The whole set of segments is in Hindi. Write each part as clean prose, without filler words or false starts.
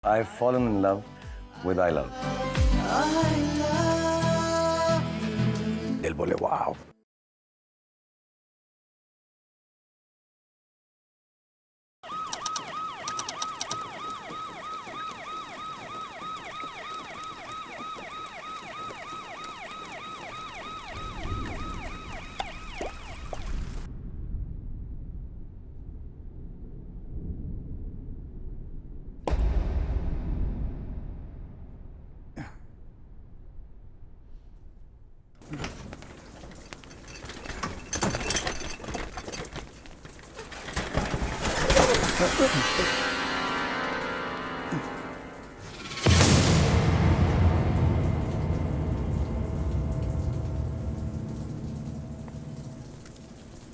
I've fallen in love with I love. दिल बोले वाव.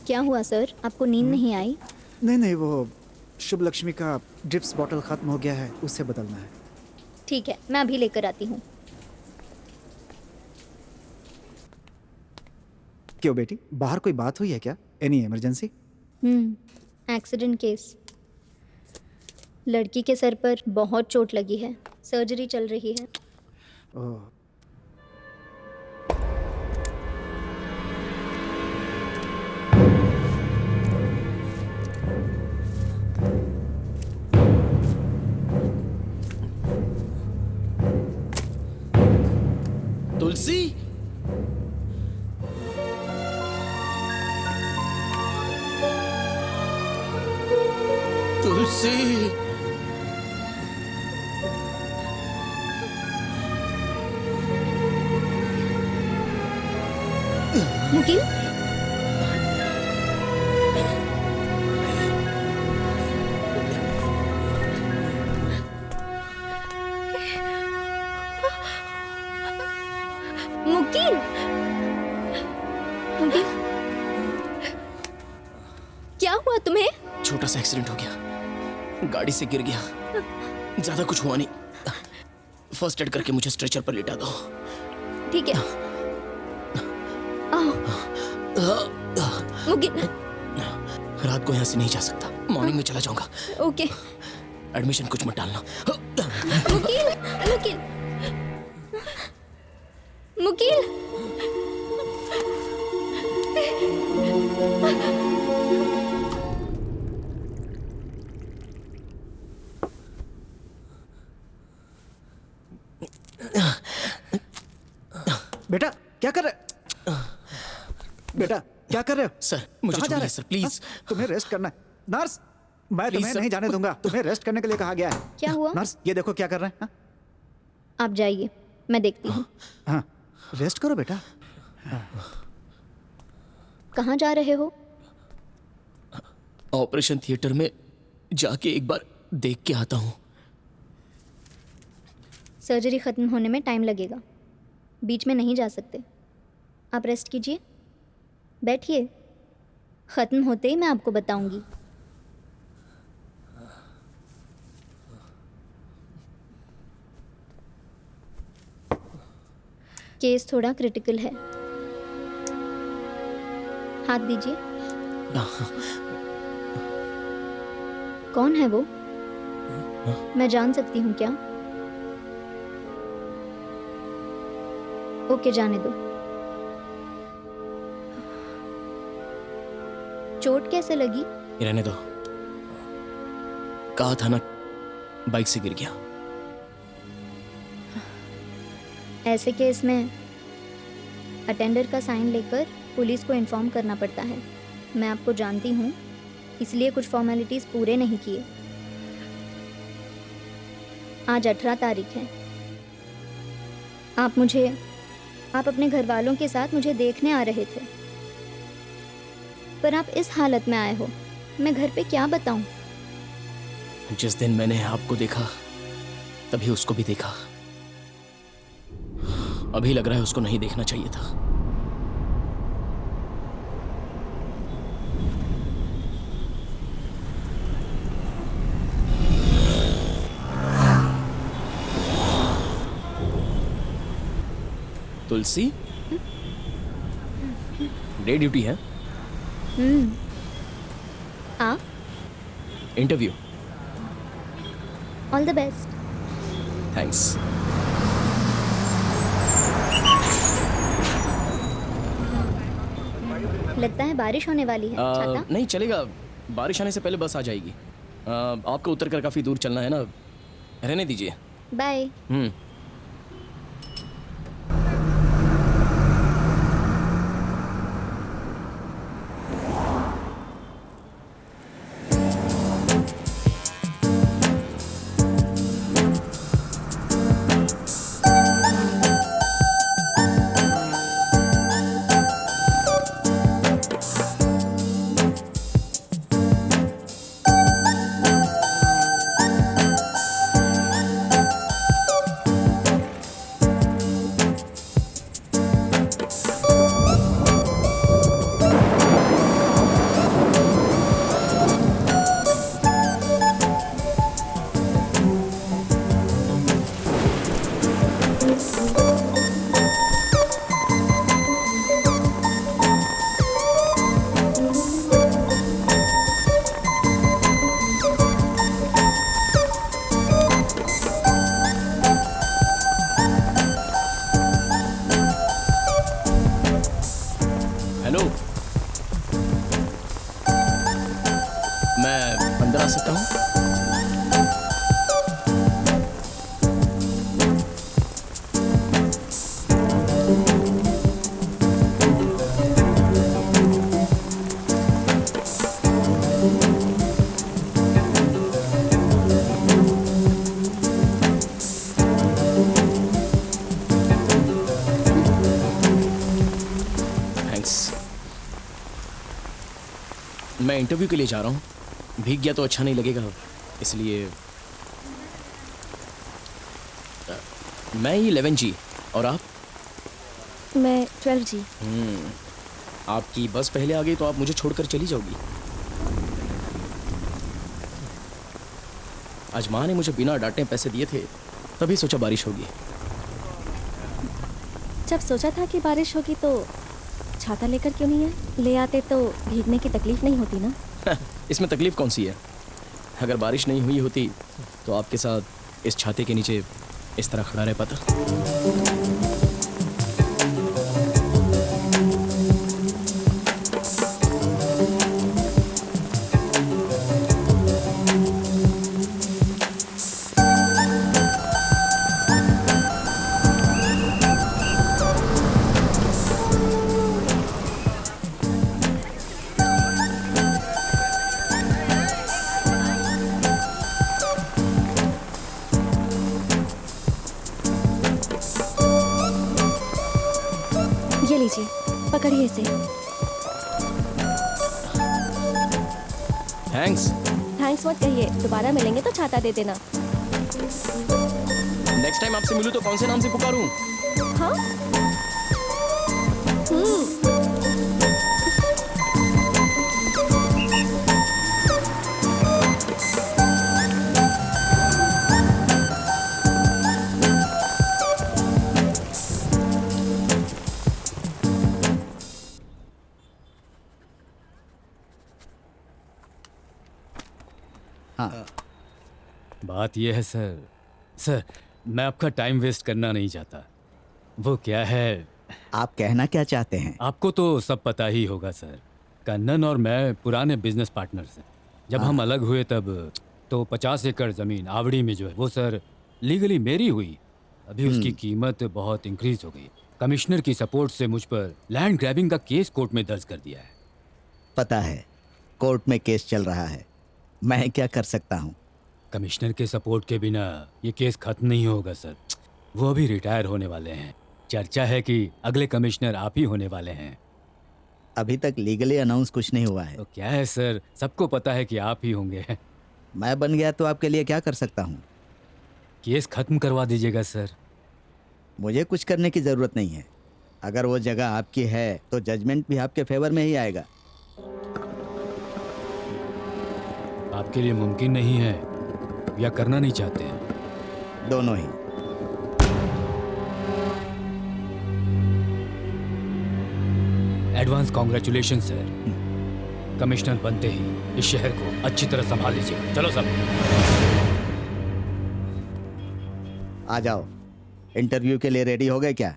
क्या हुआ सर, आपको नींद नहीं आई? नहीं, वो शुभ लक्ष्मी का ड्रिप्स बॉटल खत्म हो गया है, उससे बदलना है। ठीक है, मैं अभी लेकर आती हूँ। क्यों बेटी, बाहर कोई बात हुई है क्या? Any emergency? Accident case. लड़की के सर पर बहुत चोट लगी है, सर्जरी चल रही है। ओह, तुलसी, तुलसी, मुकीम, मुकीम, मुकीम, क्या हुआ तुम्हें? छोटा सा एक्सीडेंट हो गया, गाड़ी से गिर गया, ज्यादा कुछ हुआ नहीं। फर्स्ट एड करके मुझे स्ट्रेचर पर लिटा दो। ठीक है। आओ। मुकीम, रात को यहाँ से नहीं जा सकता, मॉर्निंग में चला जाऊंगा। ओके। एडमिशन कुछ मत डालना। मुकीम, मुकीम, मुकीम, बेटा क्या कर रहे? बेटा क्या कर रहे हो? सर, मुझे कहाँ जा छोड़िए रहे? Sir, please. हाँ, तुम्हें रेस्ट करना है। नर्स, मैं प्लीज तुम्हें सर। नहीं जाने दूंगा, तुम्हें रेस्ट करने के लिए कहा गया है। क्या हुआ? नर्स, ये देखो क्या कर रहे हैं। हाँ? आप जाइए, मैं देखती हूँ। हाँ, रेस्ट करो बेटा। कहाँ जा रहे हो? ऑपरेशन थिएटर में जाके एक बार देख के आता हूँ। सर्जरी ख़त्म होने में टाइम लगेगा, बीच में नहीं जा सकते। आप रेस्ट कीजिए, बैठिए, ख़त्म होते ही मैं आपको बताऊंगी। केस थोड़ा क्रिटिकल है, हाथ दीजिए। कौन है वो? मैं जान सकती हूँ क्या? ओके, जाने दो। चोट कैसे लगी? रहने दो, कहा था ना, बाइक से गिर गया। ऐसे केस में अटेंडर का साइन लेकर पुलिस को इन्फॉर्म करना पड़ता है। मैं आपको जानती हूँ, इसलिए कुछ फॉर्मेलिटीज़ पूरे नहीं किए। आज 18 तारीख है। आप अपने घर वालों के साथ मुझे देखने आ रहे थे, पर आप इस हालत में आए हो। मैं घर पे क्या बताऊं? जिस दिन मैंने आपको देखा तभी उसको भी देखा। अभी लग रहा है उसको नहीं देखना चाहिए था। तुलसी, डे ड्यूटी है? आप interview. All the best. Thanks. लगता है बारिश होने वाली है। छाता? नहीं चलेगा, बारिश आने से पहले बस आ जाएगी। आपको उतर कर काफ़ी दूर चलना है ना, रहने दीजिए। बाय। हेलो, मैं अंदर आ सकता हूँ? थैंक्स। मैं इंटरव्यू के लिए जा रहा हूँ, भीग गया तो अच्छा नहीं लगेगा, इसलिए मैं 11G। और आप? मैं 12G। आपकी बस पहले आ गई तो आप मुझे छोड़कर चली जाओगी। आज माँ ने मुझे बिना डांटे पैसे दिए थे, तभी सोचा बारिश होगी। जब सोचा था कि बारिश होगी तो छाता लेकर क्यों नहीं आए? ले आते तो भीगने की तकलीफ नहीं होती ना। इसमें तकलीफ कौन सी है? अगर बारिश नहीं हुई होती तो आपके साथ इस छाते के नीचे इस तरह खड़ा रह पाता। ये लीजिए, पकड़िए इसे। थैंक्स। थैंक्स मत कहिए, दोबारा मिलेंगे तो छाता दे देना। नेक्स्ट टाइम आपसे मिलूं तो कौन से नाम से पुकारूं? हाँ? बात यह है सर, मैं आपका टाइम वेस्ट करना नहीं चाहता। वो क्या है, आप कहना क्या चाहते हैं? आपको तो सब पता ही होगा सर। कन्नन और मैं पुराने बिजनेस पार्टनर्स हैं। जब हम अलग हुए तब तो 50 एकड़ ज़मीन आवड़ी में जो है वो सर लीगली मेरी हुई। अभी उसकी कीमत बहुत इंक्रीज हो गई। कमिश्नर की सपोर्ट से मुझ पर लैंड ग्रैबिंग का केस कोर्ट में दर्ज कर दिया है। पता है, कोर्ट में केस चल रहा है। मैं क्या कर सकता हूँ? कमिश्नर के सपोर्ट के बिना ये केस खत्म नहीं होगा सर। वो अभी रिटायर होने वाले हैं। चर्चा है कि अगले कमिश्नर आप ही होने वाले हैं। अभी तक लीगली अनाउंस कुछ नहीं हुआ है। तो क्या है सर, सबको पता है कि आप ही होंगे। मैं बन गया तो आपके लिए क्या कर सकता हूँ? केस खत्म करवा दीजिएगा सर। मुझे कुछ करने की ज़रूरत नहीं है। अगर वो जगह आपकी है तो जजमेंट भी आपके फेवर में ही आएगा। आपके लिए मुमकिन नहीं है या करना नहीं चाहते हैं? दोनों ही। Advance congratulation sir. कमिश्नर बनते ही इस शहर को अच्छी तरह संभाल लीजिए। चलो सब। आ जाओ। इंटरव्यू के लिए रेडी हो गए क्या?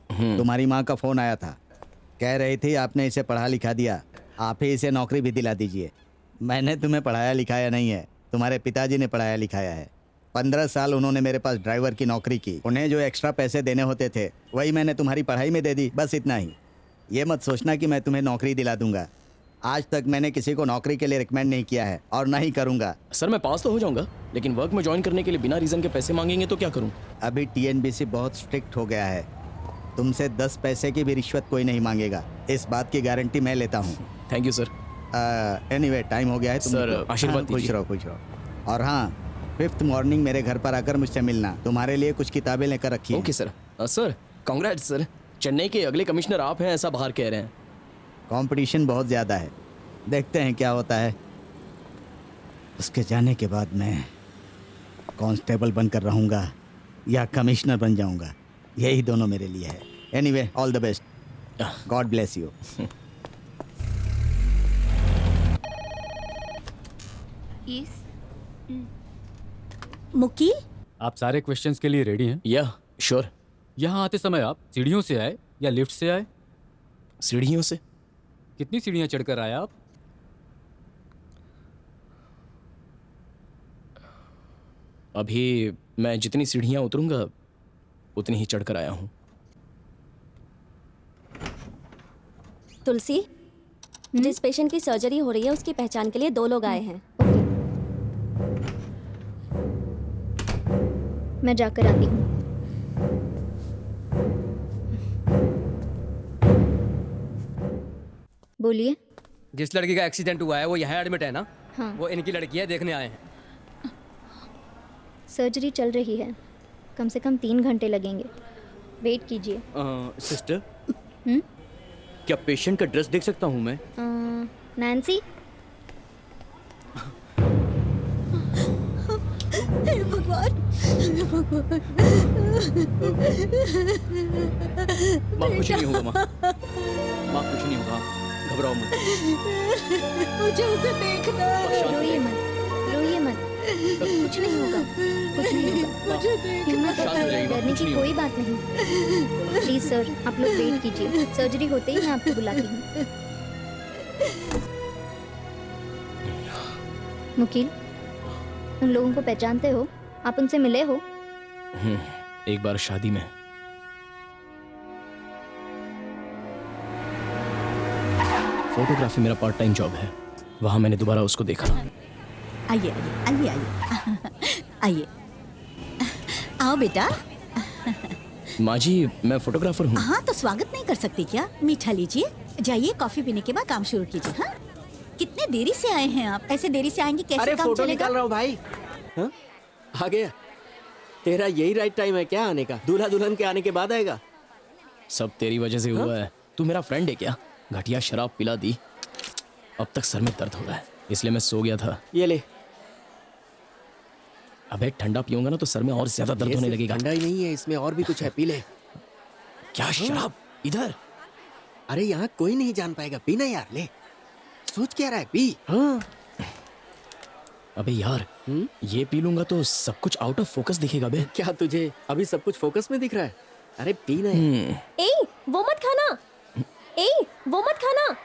तुम्हारी माँ का फ़ोन आया था, कह रही थी आपने इसे पढ़ा लिखा दिया, आप ही इसे नौकरी भी दिला दीजिए। मैंने तुम्हें पढ़ाया लिखाया नहीं है, तुम्हारे पिताजी ने पढ़ाया लिखाया है। 15 साल उन्होंने मेरे पास ड्राइवर की नौकरी की, उन्हें जो एक्स्ट्रा पैसे देने होते थे वही मैंने तुम्हारी पढ़ाई में दे दी, बस इतना ही। ये मत सोचना कि मैं तुम्हें नौकरी दिला दूंगा। आज तक मैंने किसी को नौकरी के लिए रिकमेंड नहीं किया है और ना ही करूंगा। सर मैं पास तो हो जाऊंगा, लेकिन वर्क में ज्वाइन करने के लिए बिना रीजन के पैसे मांगेंगे तो क्या करूं? अभी TNBC बहुत स्ट्रिक्ट हो गया है, तुमसे 10 पैसे की भी रिश्वत कोई नहीं मांगेगा, इस बात की गारंटी मैं लेता हूँ। Thank you sir. Anyway time हो गया है, तुम सर, निकलो। आशीर्वाद हाँ, खुश दीजिए। रहो खुश रहो। और हाँ, 5th मॉर्निंग मेरे घर पर आकर मुझसे मिलना, तुम्हारे लिए कुछ किताबें लेकर रखी हैं। Okay sir. Sir congrats sir, Chennai के अगले कमिश्नर आप हैं ऐसा बाहर कह रहे हैं। कंपटीशन बहुत ज़्यादा है, देखते हैं क्या होता है। उसके जाने के बाद मैं कांस्टेबल बनकर रहूँगा या कमिश्नर बन जाऊँगा, यही दोनों मेरे लिए है। Anyway all the best, God bless you. Mukil, आप सारे क्वेश्चंस के लिए रेडी हैं? या श्योर। यहाँ आते समय आप सीढ़ियों से आए या लिफ्ट से आए? सीढ़ियों से। कितनी सीढ़ियाँ चढ़कर आए आप? अभी मैं जितनी सीढ़ियां उतरूंगा उतनी ही चढ़कर आया हूँ। तुलसी, जिस पेशेंट की सर्जरी हो रही है उसकी पहचान के लिए 2 लोग आए हैं। मैं जाकर आती हूँ। बोलिए। जिस लड़की का एक्सीडेंट हुआ है वो यहाँ एडमिट है ना? हाँ। वो इनकी लड़की है, देखने आए हैं। सर्जरी चल रही है, कम से कम 3 घंटे लगेंगे, वेट कीजिए। सिस्टर, हम्म? क्या पेशेंट का ड्रेस देख सकता हूँ मैं? नैन्सी, माँ कुछ नहीं होगा, माँ कुछ नहीं होगा, घबराओ मत। मुझे उसे देखना है। रोइए मत, रोइए मत, कुछ नहीं होगा, कुछ नहीं होगा। हिम्मत शांत हो जाइए, डरने कुछ की नहीं कोई बात नहीं। प्लीज सर, आप लोग वेट कीजिए, सर्जरी होते ही मैं आपको बुलाती हूँ। मुकील, उन लोगों को पहचानते हो? आप उनसे मिले हो? एक बार शादी में। फोटोग्राफी मेरा पार्ट टाइम जॉब है, वहां मैंने दोबारा उसको देखा। आइए आइए आइए आइए, आओ बेटा। माँ जी, मैं फोटोग्राफर हूँ। हाँ तो स्वागत नहीं कर सकती क्या? मीठा लीजिए, जाइए कॉफी पीने के बाद काम शुरू कीजिए। हाँ, कितने देरी से आए हैं आप? ऐसे देरी से आएंगे कैसे अरे काम फोटो चलेगा? निकाल रहा हूँ भाई। हाँ? आ गया। तेरा यही राइट टाइम है क्या आने का? दूल्हा दुल्हन के आने के बाद आएगा। सब तेरी वजह से हुआ है। तू मेरा फ्रेंड है क्या? घटिया शराब पिला दी, अब तक सर में दर्द हो रहा है, इसलिए मैं सो गया था। ये ले। अबे ठंडा पीऊंगा ना तो सर में और ज्यादा दर्द होने लगेगा। ठंडा ही नहीं है, इसमें और भी कुछ है, पी ले। क्या शराब? इधर। अरे यहाँ कोई नहीं जान पाएगा, पीना यार, ले। सोच क्या रहा है, पी। हाँ। अबे यार, ये पी लूंगा तो सब कुछ आउट ऑफ फोकस दिखेगा बे। क्या तुझे अभी सब कुछ फोकस में दिख रहा है? अरे पीना यार। ए, वो मत खाना। ए, वो मत खाना।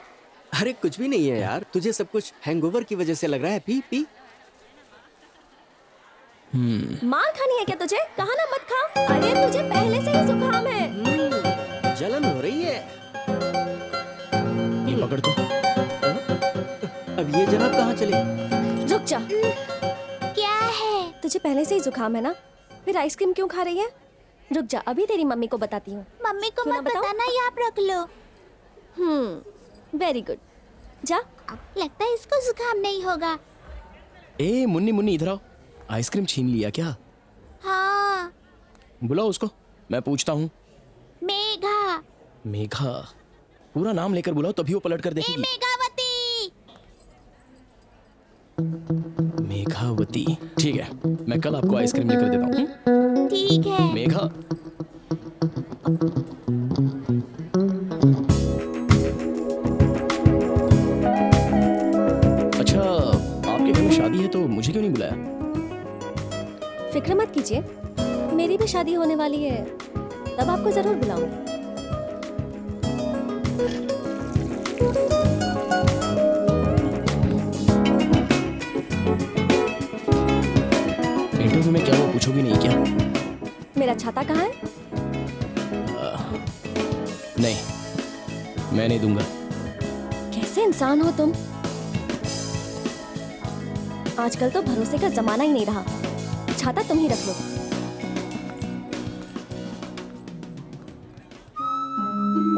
अरे कुछ भी नहीं है यार, तुझे सब कुछ हैंगओवर की वजह से लग रहा है, पी पी। मार खानी है क्या तुझे? कहा ना मत खा। अरे तुझे पहले से ही जुकाम है। जलन हो रही है। ये पकड़ तो। अब ये जनाब कहाँ चले? रुक जा। क्या है? तुझे पहले से ही जुकाम है ना, फिर आइसक्रीम क्यों खा रही है? रुक जा, अभी तेरी मम्मी को बताती हूँ। मम्मी को क्यों ना मत बताओ? बताना, ये आप रख लो। Very good. जा। लगता है इसको जुकाम नहीं होगा। ए मुन्नी मुन्नी इधर आओ। आइसक्रीम छीन लिया क्या? हाँ। बुलाओ उसको, मैं पूछता हूँ। मेघा। मेघा? पूरा नाम लेकर बुलाओ तभी वो पलट कर देखेगी। मेघावती। मेघावती, ठीक है, मैं कल आपको आइसक्रीम लेकर देता हूँ। ठीक है। मेघा। अच्छा, आपके घर में शादी है तो मुझे क्यों नहीं बुलाया? फिक्र मत कीजिए, मेरी भी शादी होने वाली है, तब आपको जरूर बुलाऊंगी। इंटरव्यू में क्या वो पूछोगी नहीं क्या? मेरा छाता कहाँ है? नहीं, मैं नहीं दूंगा। कैसे इंसान हो तुम? आजकल तो भरोसे का जमाना ही नहीं रहा। छाता तुम ही रख लो।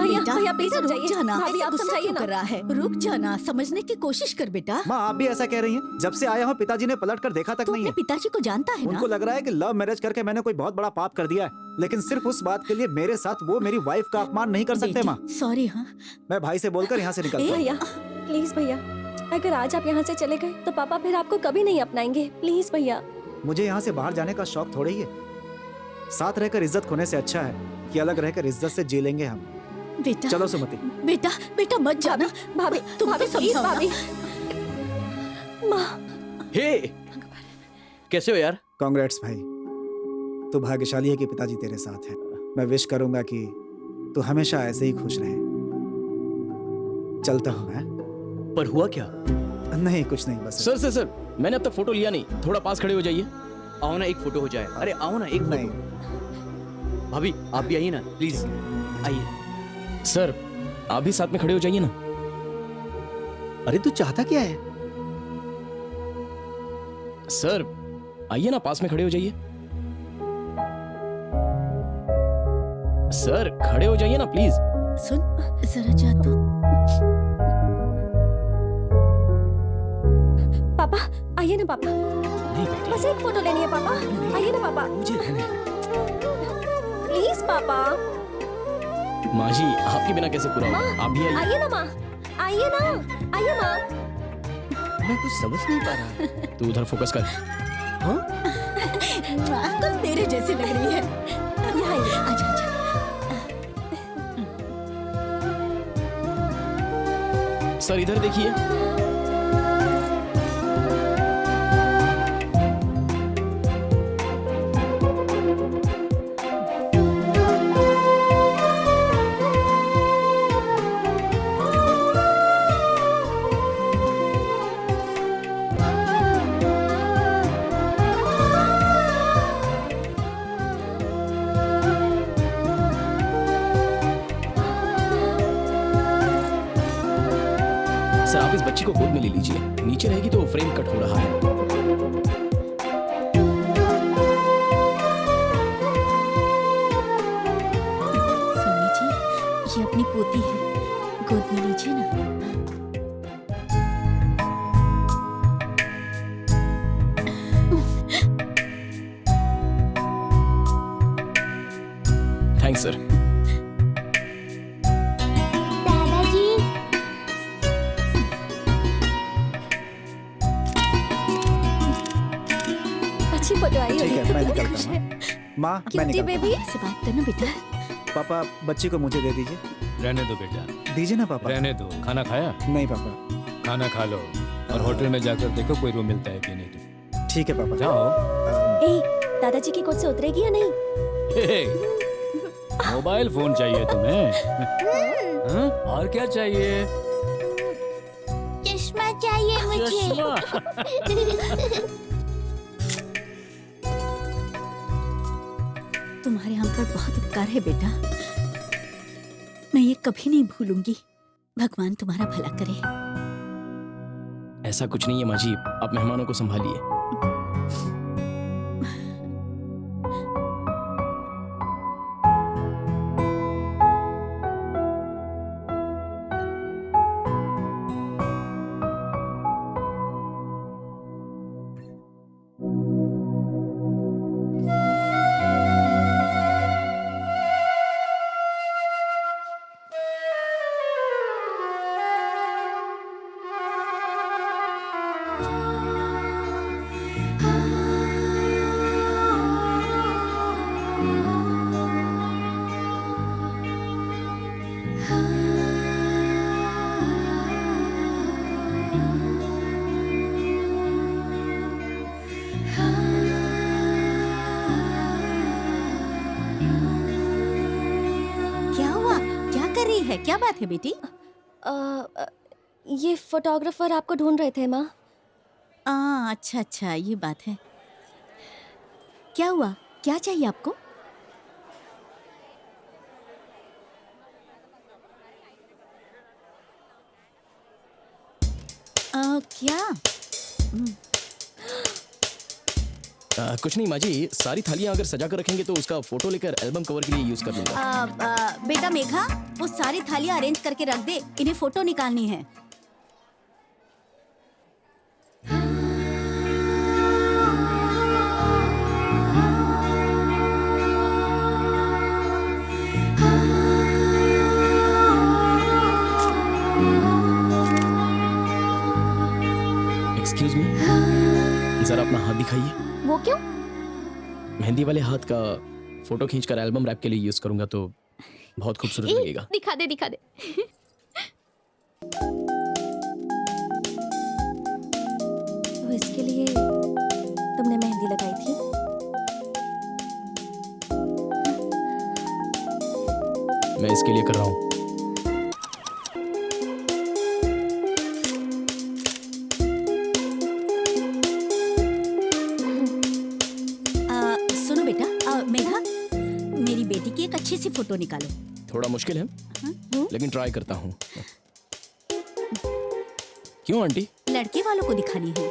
भैया बेटा, भैया प्लीज बेटा, रुक समझाइए। जाना। भाभी ऐसे आप गुस्सा समझाइए क्यों ना। कर रहा है? रुक जाना, समझने की कोशिश कर बेटा। माँ आप भी ऐसा कह रही हैं? जब से आया हूँ पिताजी ने पलट कर देखा तक तू नहीं अपने है। पिताजी को जानता है ना? उनको लग रहा है कि लव मैरिज करके मैंने कोई बहुत बड़ा पाप कर दिया है, लेकिन सिर्फ उस बात के लिए मेरे साथ वो मेरी वाइफ का अपमान नहीं कर सकते माँ। सॉरी। हाँ मैं भाई से बोलकर यहाँ से निकलता हूँ। भैया प्लीज भैया, अगर आज आप यहाँ से चले गए तो पापा फिर आपको कभी नहीं अपनाएंगे। प्लीज भैया। मुझे यहाँ से बाहर जाने का शौक थोड़े ही है। साथ रहकर इज्जत खोने से अच्छा है कि अलग रहकर इज्जत से जी लेंगे हम। बेटा, चलो सुमति। बेटा बेटा मत जाना। भाभी तुम भाभी तो प्लीज समझाओ ना। भाभी। माँ हे, कैसे हो यार? कांग्रेट्स भाई, तू भाग्यशाली है कि पिताजी तेरे साथ है। मैं विश करूंगा कि तू हमेशा ऐसे ही खुश रहे। चलता हूँ मैं। पर हुआ क्या? नहीं कुछ नहीं, बस सर, मैंने अब तक फोटो लिया नहीं। थोड़ा पास खड़े हो जाइए। आओ ना, एक फोटो हो जाए। अरे आओ ना, एक नहीं। फोटो। भाभी आप भी आइए ना प्लीज, आइए। सर, आप भी साथ में खड़े हो जाइए ना। अरे तू चाहता क्या है? सर, आइए ना, पास में खड़े हो जाइए। सर, खड़े हो जाइए ना प्लीज। सुन जरा जा तो। पापा आइए ना पापा, नहीं बेटे, बस एक फोटो लेनी है पापा। आइए ना पापा मुझे रहने दो। प्लीज पापा। माँ जी, आपके बिना कैसे पूरा माँ, होगा? आप भी आइए। आइए ना माँ, आइए ना, आइए माँ। मैं कुछ समझ नहीं पा रहा। तू उधर फोकस कर। तुम तेरे जैसी लग रही है। यहाँ आइए। आजा आजा। सर इधर देखिए। सर, आप इस बच्ची को गोद में ले लीजिए। नीचे रहेगी तो फ्रेम कट हो रहा है। सोनी जी, ये अपनी पोती है, गोद में लीजिए ना। Thanks sir. दादाजी अच्छी फोटो आई ठीक होगी। है, मैं निकलता हूँ। माँ मैं क्यूटी निकलता बेबी। से बात करना बेटा। हूँ। पापा बच्ची को मुझे दे दीजिए। रहने दो बेटा, दीजिए ना पापा। रहने दो। खाना खाया? नहीं पापा। खाना खा लो और होटल में जाकर देखो कोई रूम मिलता है कि नहीं। तो ठीक है पापा। जाओ। ए, दादाजी की गोद से उतरेगी या नहीं? हे, मोबाइल फोन चाहिए तुम्हें? हाँ? और क्या चाहिए? चश्मा चाहिए मुझे। चश्मा। तुम्हारे हम पर बहुत उपकार है बेटा, मैं ये कभी नहीं भूलूंगी। भगवान तुम्हारा भला करे। ऐसा कुछ नहीं है माँ जी, आप मेहमानों को संभालिए। रही है, क्या बात है बेटी? ये फोटोग्राफर आपको ढूंढ रहे थे माँ। अच्छा अच्छा, ये बात है। क्या हुआ, क्या चाहिए आपको? क्या? कुछ नहीं माँ जी, सारी थालियाँ अगर सजा कर रखेंगे तो उसका फोटो लेकर एल्बम कवर के लिए यूज कर लूंगा। बेटा मेघा, वो सारी थालियां अरेंज करके रख दे, इन्हें फोटो निकालनी है। एक्सक्यूज मी, जरा अपना हाथ दिखाइए। वो क्यों? मेहंदी वाले हाथ का फोटो खींचकर एल्बम रैप के लिए यूज करूंगा तो बहुत खूबसूरत लगेगा। दिखा दे दिखा दे। तो इसके लिए तुमने मेहंदी लगाई थी? मैं इसके लिए कर रहा हूँ। सुनो बेटा, मेघा, मेरी बेटी की एक अच्छी सी फोटो निकालो। थोड़ा मुश्किल है लेकिन ट्राई करता हूँ। क्यों आंटी? लड़के वालों को दिखानी है।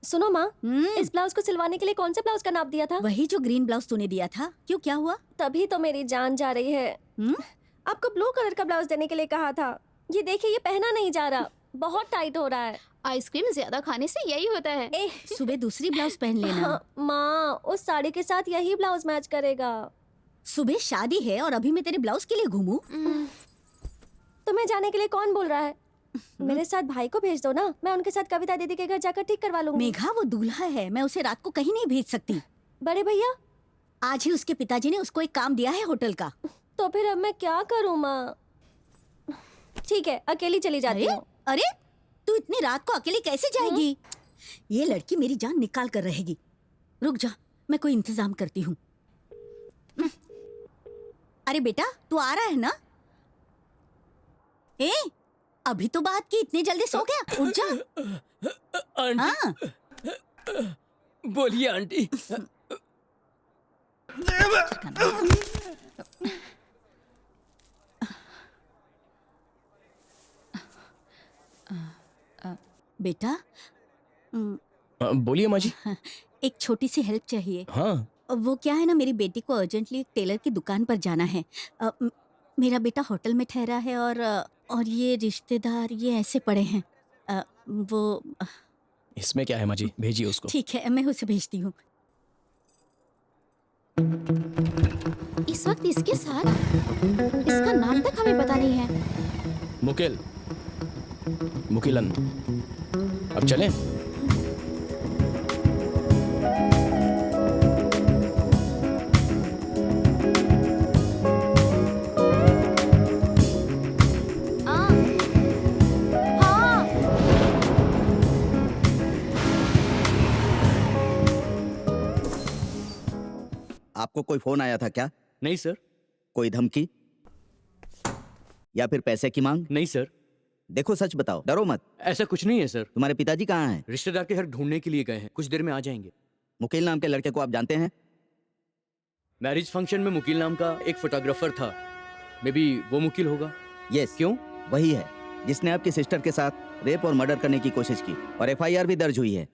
सुनो माँ, इस ब्लाउज को सिलवाने के लिए कौन से ब्लाउज का नाप दिया था? वही जो ग्रीन ब्लाउज तूने दिया था। क्यों, क्या हुआ? तभी तो मेरी जान जा रही है। आपको ब्लू कलर का ब्लाउज देने के लिए कहा था। ये देखिए, ये पहना नहीं जा रहा, बहुत टाइट हो रहा है। आइसक्रीम ज्यादा खाने से यही होता है। सुबह दूसरी ब्लाउज पहन लेना। हाँ, माँ, उस साड़ी के साथ यही ब्लाउज मैच करेगा। सुबह शादी है और अभी मैं तेरे ब्लाउज के लिए घूमूं? तुम्हें जाने के लिए कौन बोल रहा है? मेरे साथ भाई को भेज दो ना, मैं उनके साथ कविता दीदी के घर जाकर ठीक करवा लूंगी। मेघा, वो दूल्हा है, मैं उसे रात को कहीं नहीं भेज सकती। बड़े भैया, आज ही उसके पिताजी ने उसको एक काम दिया है होटल का। तो फिर अब मैं क्या करूं माँ? ठीक है, अकेली चली जाती हूँ। अरे, तू इतनी रात को अकेली कैसे जाएगी? ये लड़की मेरी जान निकाल कर रहेगी। रुक जा, मैं कोई इंतजाम करती हूँ। अरे बेटा, तू आ रहा है ना? अभी तो बात की, इतनी जल्दी सो गया? उठ जा। आंटी, बोलिए आंटी। बेटा, बोलिए माँ जी। एक छोटी सी हेल्प चाहिए। हाँ। वो क्या है ना, मेरी बेटी को अर्जेंटली एक टेलर की दुकान पर जाना है। मेरा बेटा होटल में ठहरा है और ये रिश्तेदार ये ऐसे पड़े हैं। वो इसमें क्या है माँ जी, भेजिए उसको। ठीक है, मैं उसे भेजती हूँ। इस वक्त इसके साथ, इसका नाम तक हमें पता नहीं है। मुकिलन, अब चलें? आपको कोई फोन आया था क्या? नहीं सर। कोई धमकी या फिर पैसे की मांग? नहीं सर। देखो, सच बताओ, डरो मत। ऐसा कुछ नहीं है सर। तुम्हारे पिताजी कहाँ हैं? रिश्तेदार के घर ढूंढने के लिए गए हैं, कुछ देर में आ जाएंगे। मुकील नाम के लड़के को आप जानते हैं? मैरिज फंक्शन में मुकील नाम का एक फोटोग्राफर था, मे बी वो मुकील होगा। यस। क्यों? वही है जिसने आपकी सिस्टर के साथ रेप और मर्डर करने की कोशिश की और FIR भी दर्ज हुई है।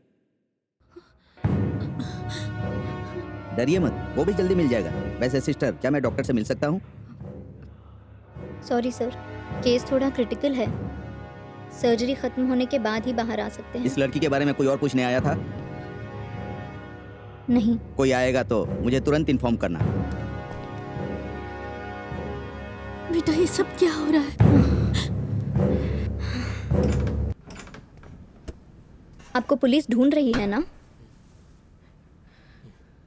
डरिए मत, वो भी जल्दी मिल जाएगा। वैसे सिस्टर, क्या मैं डॉक्टर से मिल सकता हूँ? सॉरी सर, केस थोड़ा क्रिटिकल है। सर्जरी खत्म होने के बाद ही बाहर आ सकते हैं। इस लड़की के बारे में कोई और पूछने आया था? नहीं। कोई आएगा तो मुझे तुरंत इन्फॉर्म करना। बेटा, ये सब क्या हो रहा है? आपको पुलिस ढूंढ रही है ना?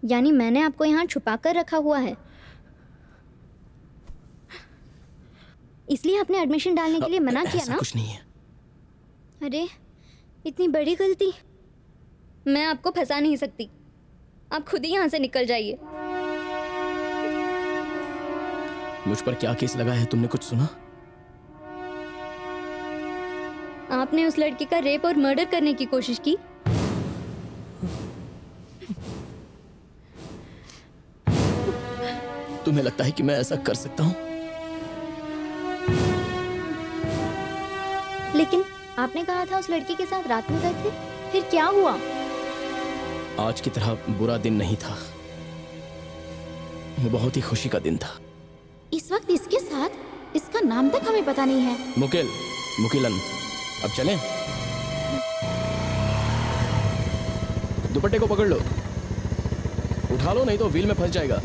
यानी मैंने आपको यहाँ छुपा कर रखा हुआ है, इसलिए आपने एडमिशन डालने के लिए मना किया ना? कुछ नहीं है। अरे, इतनी बड़ी गलती, मैं आपको फंसा नहीं सकती। आप खुद ही यहाँ से निकल जाइए। मुझ पर क्या केस लगा है, तुमने कुछ सुना? आपने उस लड़की का रेप और मर्डर करने की कोशिश की। तुम्हें लगता है कि मैं ऐसा कर सकता हूँ? लेकिन आपने कहा था उस लड़की के साथ रात में गए थे, फिर क्या हुआ? आज की तरह बुरा दिन नहीं था, वो बहुत ही खुशी का दिन था। इस वक्त इसके साथ, इसका नाम तक हमें पता नहीं है। मुकिलन, अब चलें? दुपट्टे को पकड़ लो, उठा लो, नहीं तो व्हील में फंस जाएगा।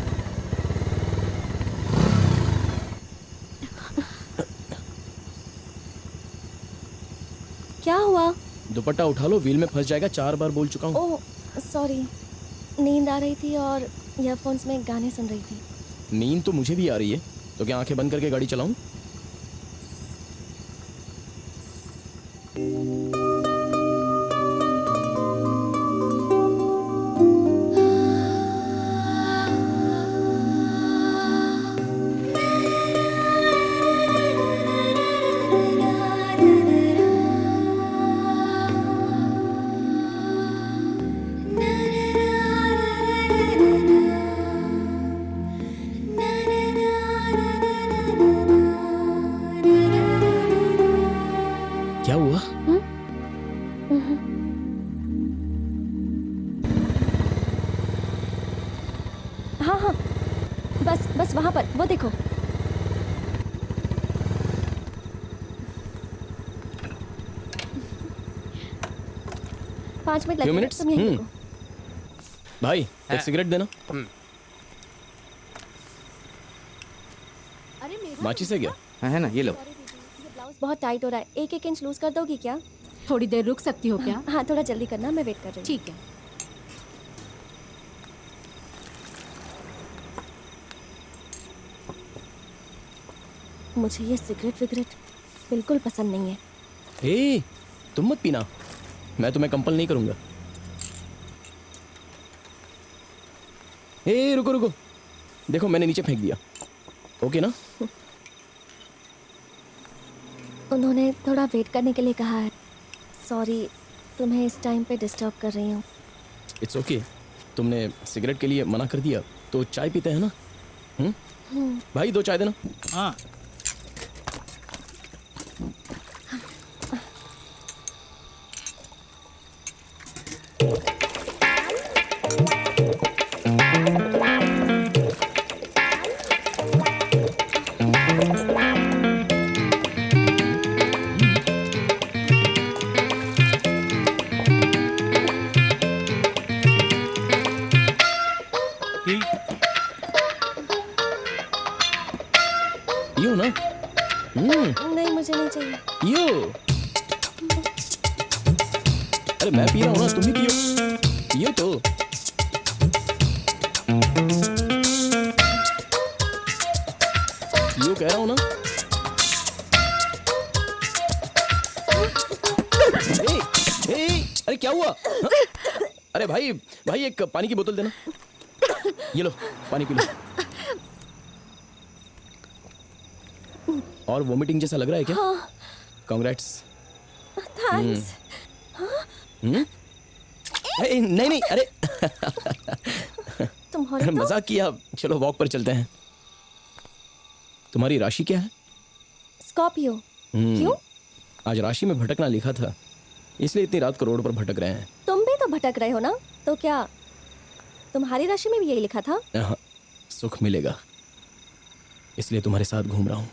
क्या हुआ? दुपट्टा उठा लो, व्हील में फंस जाएगा। 4 बार बोल चुका हूँ। ओह सॉरी, नींद आ रही थी और ईयरफोन्स में गाने सुन रही थी। नींद तो मुझे भी आ रही है, तो क्या आंखें बंद करके गाड़ी चलाऊं? क्या हुआ? हाँ हाँ, बस वहाँ पर, वो देखो। पाँच मिनट Few लगेंगे, minutes? तुम यहीं रुको। भाई, एक सिगरेट देना। अरे मेरा माचिस है क्या? है ना, ये लो। ये ब्लाउज बहुत टाइट हो रहा है, 1-1 इंच लूज कर दोगी क्या? थोड़ी देर रुक सकती हो क्या? हाँ थोड़ा जल्दी करना, मैं वेट कर रही हूँ। ठीक है। मुझे ये सिगरेट विगरेट बिल्कुल पसंद नहीं है। ए, तुम मत पीना, मैं तुम्हें कंपल नहीं करूंगा। ए, रुको रुको, देखो मैंने नीचे फेंक दिया। ओके ना? उन्होंने थोड़ा वेट करने के लिए कहा है। सॉरी, तुम्हें इस टाइम पे डिस्टर्ब कर रही हूँ। इट्स ओके, तुमने सिगरेट के लिए मना कर दिया तो चाय पीते हैं ना? भाई 2 चाय देना। हाँ। पियो ना। नहीं मुझे नहीं चाहिए। पियो। अरे मैं पी रहा हूँ ना, तुम भी पियो। पियो तो। पियो कह रहा हूँ ना। अरे क्या हुआ? हाँ? अरे भाई भाई, एक पानी की बोतल देना। ये लो, पानी पी लो। और वोमिटिंग जैसा लग रहा है क्या? हाँ। कांग्रेट्स। थैंक्स। नहीं नहीं, अरे तुम्हारे तो मजाक किया। चलो वॉक पर चलते हैं। तुम्हारी राशि क्या है? स्कॉर्पियो। क्यों? आज राशि में भटकना लिखा था, इसलिए इतनी रात को रोड पर भटक रहे हैं। तुम भी तो भटक रहे हो ना, तो क्या तुम्हारी राशि में भी यही लिखा था? हाँ, सुख मिलेगा, इसलिए तुम्हारे साथ घूम रहा हूँ।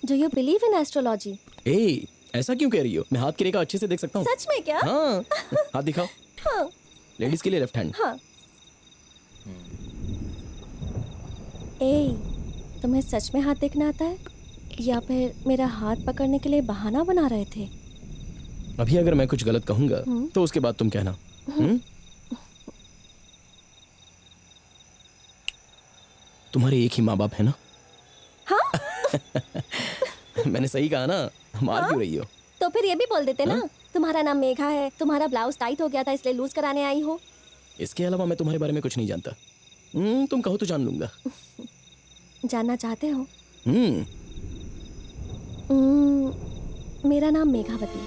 Do you believe in astrology? ए, ऐसा क्यों कह रही हो? मैं हाथ की रेखा अच्छे से देख सकता हूँ। सच में क्या? हाँ, हाथ दिखाओ। हाँ। लेडीज के लिए लेफ्ट हैंड। हाँ। ए, तुम्हें सच में हाथ देखना आता है या फिर मेरा हाथ पकड़ने के लिए बहाना बना रहे थे? अभी अगर मैं कुछ गलत कहूंगा तो उसके बाद तुम कहना। तुम्हारे एक ही माँ बाप है ना? हाँ। मैंने सही कहा ना, मार क्यों रही हो? तो फिर ये भी बोल देते ना, तुम्हारा नाम मेघा है, तुम्हारा ब्लाउज टाइट हो गया था इसलिए लूज कराने आई हो। इसके अलावा मैं तुम्हारे बारे में कुछ नहीं जानता। तुम कहो तो जान लूंगा। जानना चाहते हो? हम्म मेरा नाम मेघावती,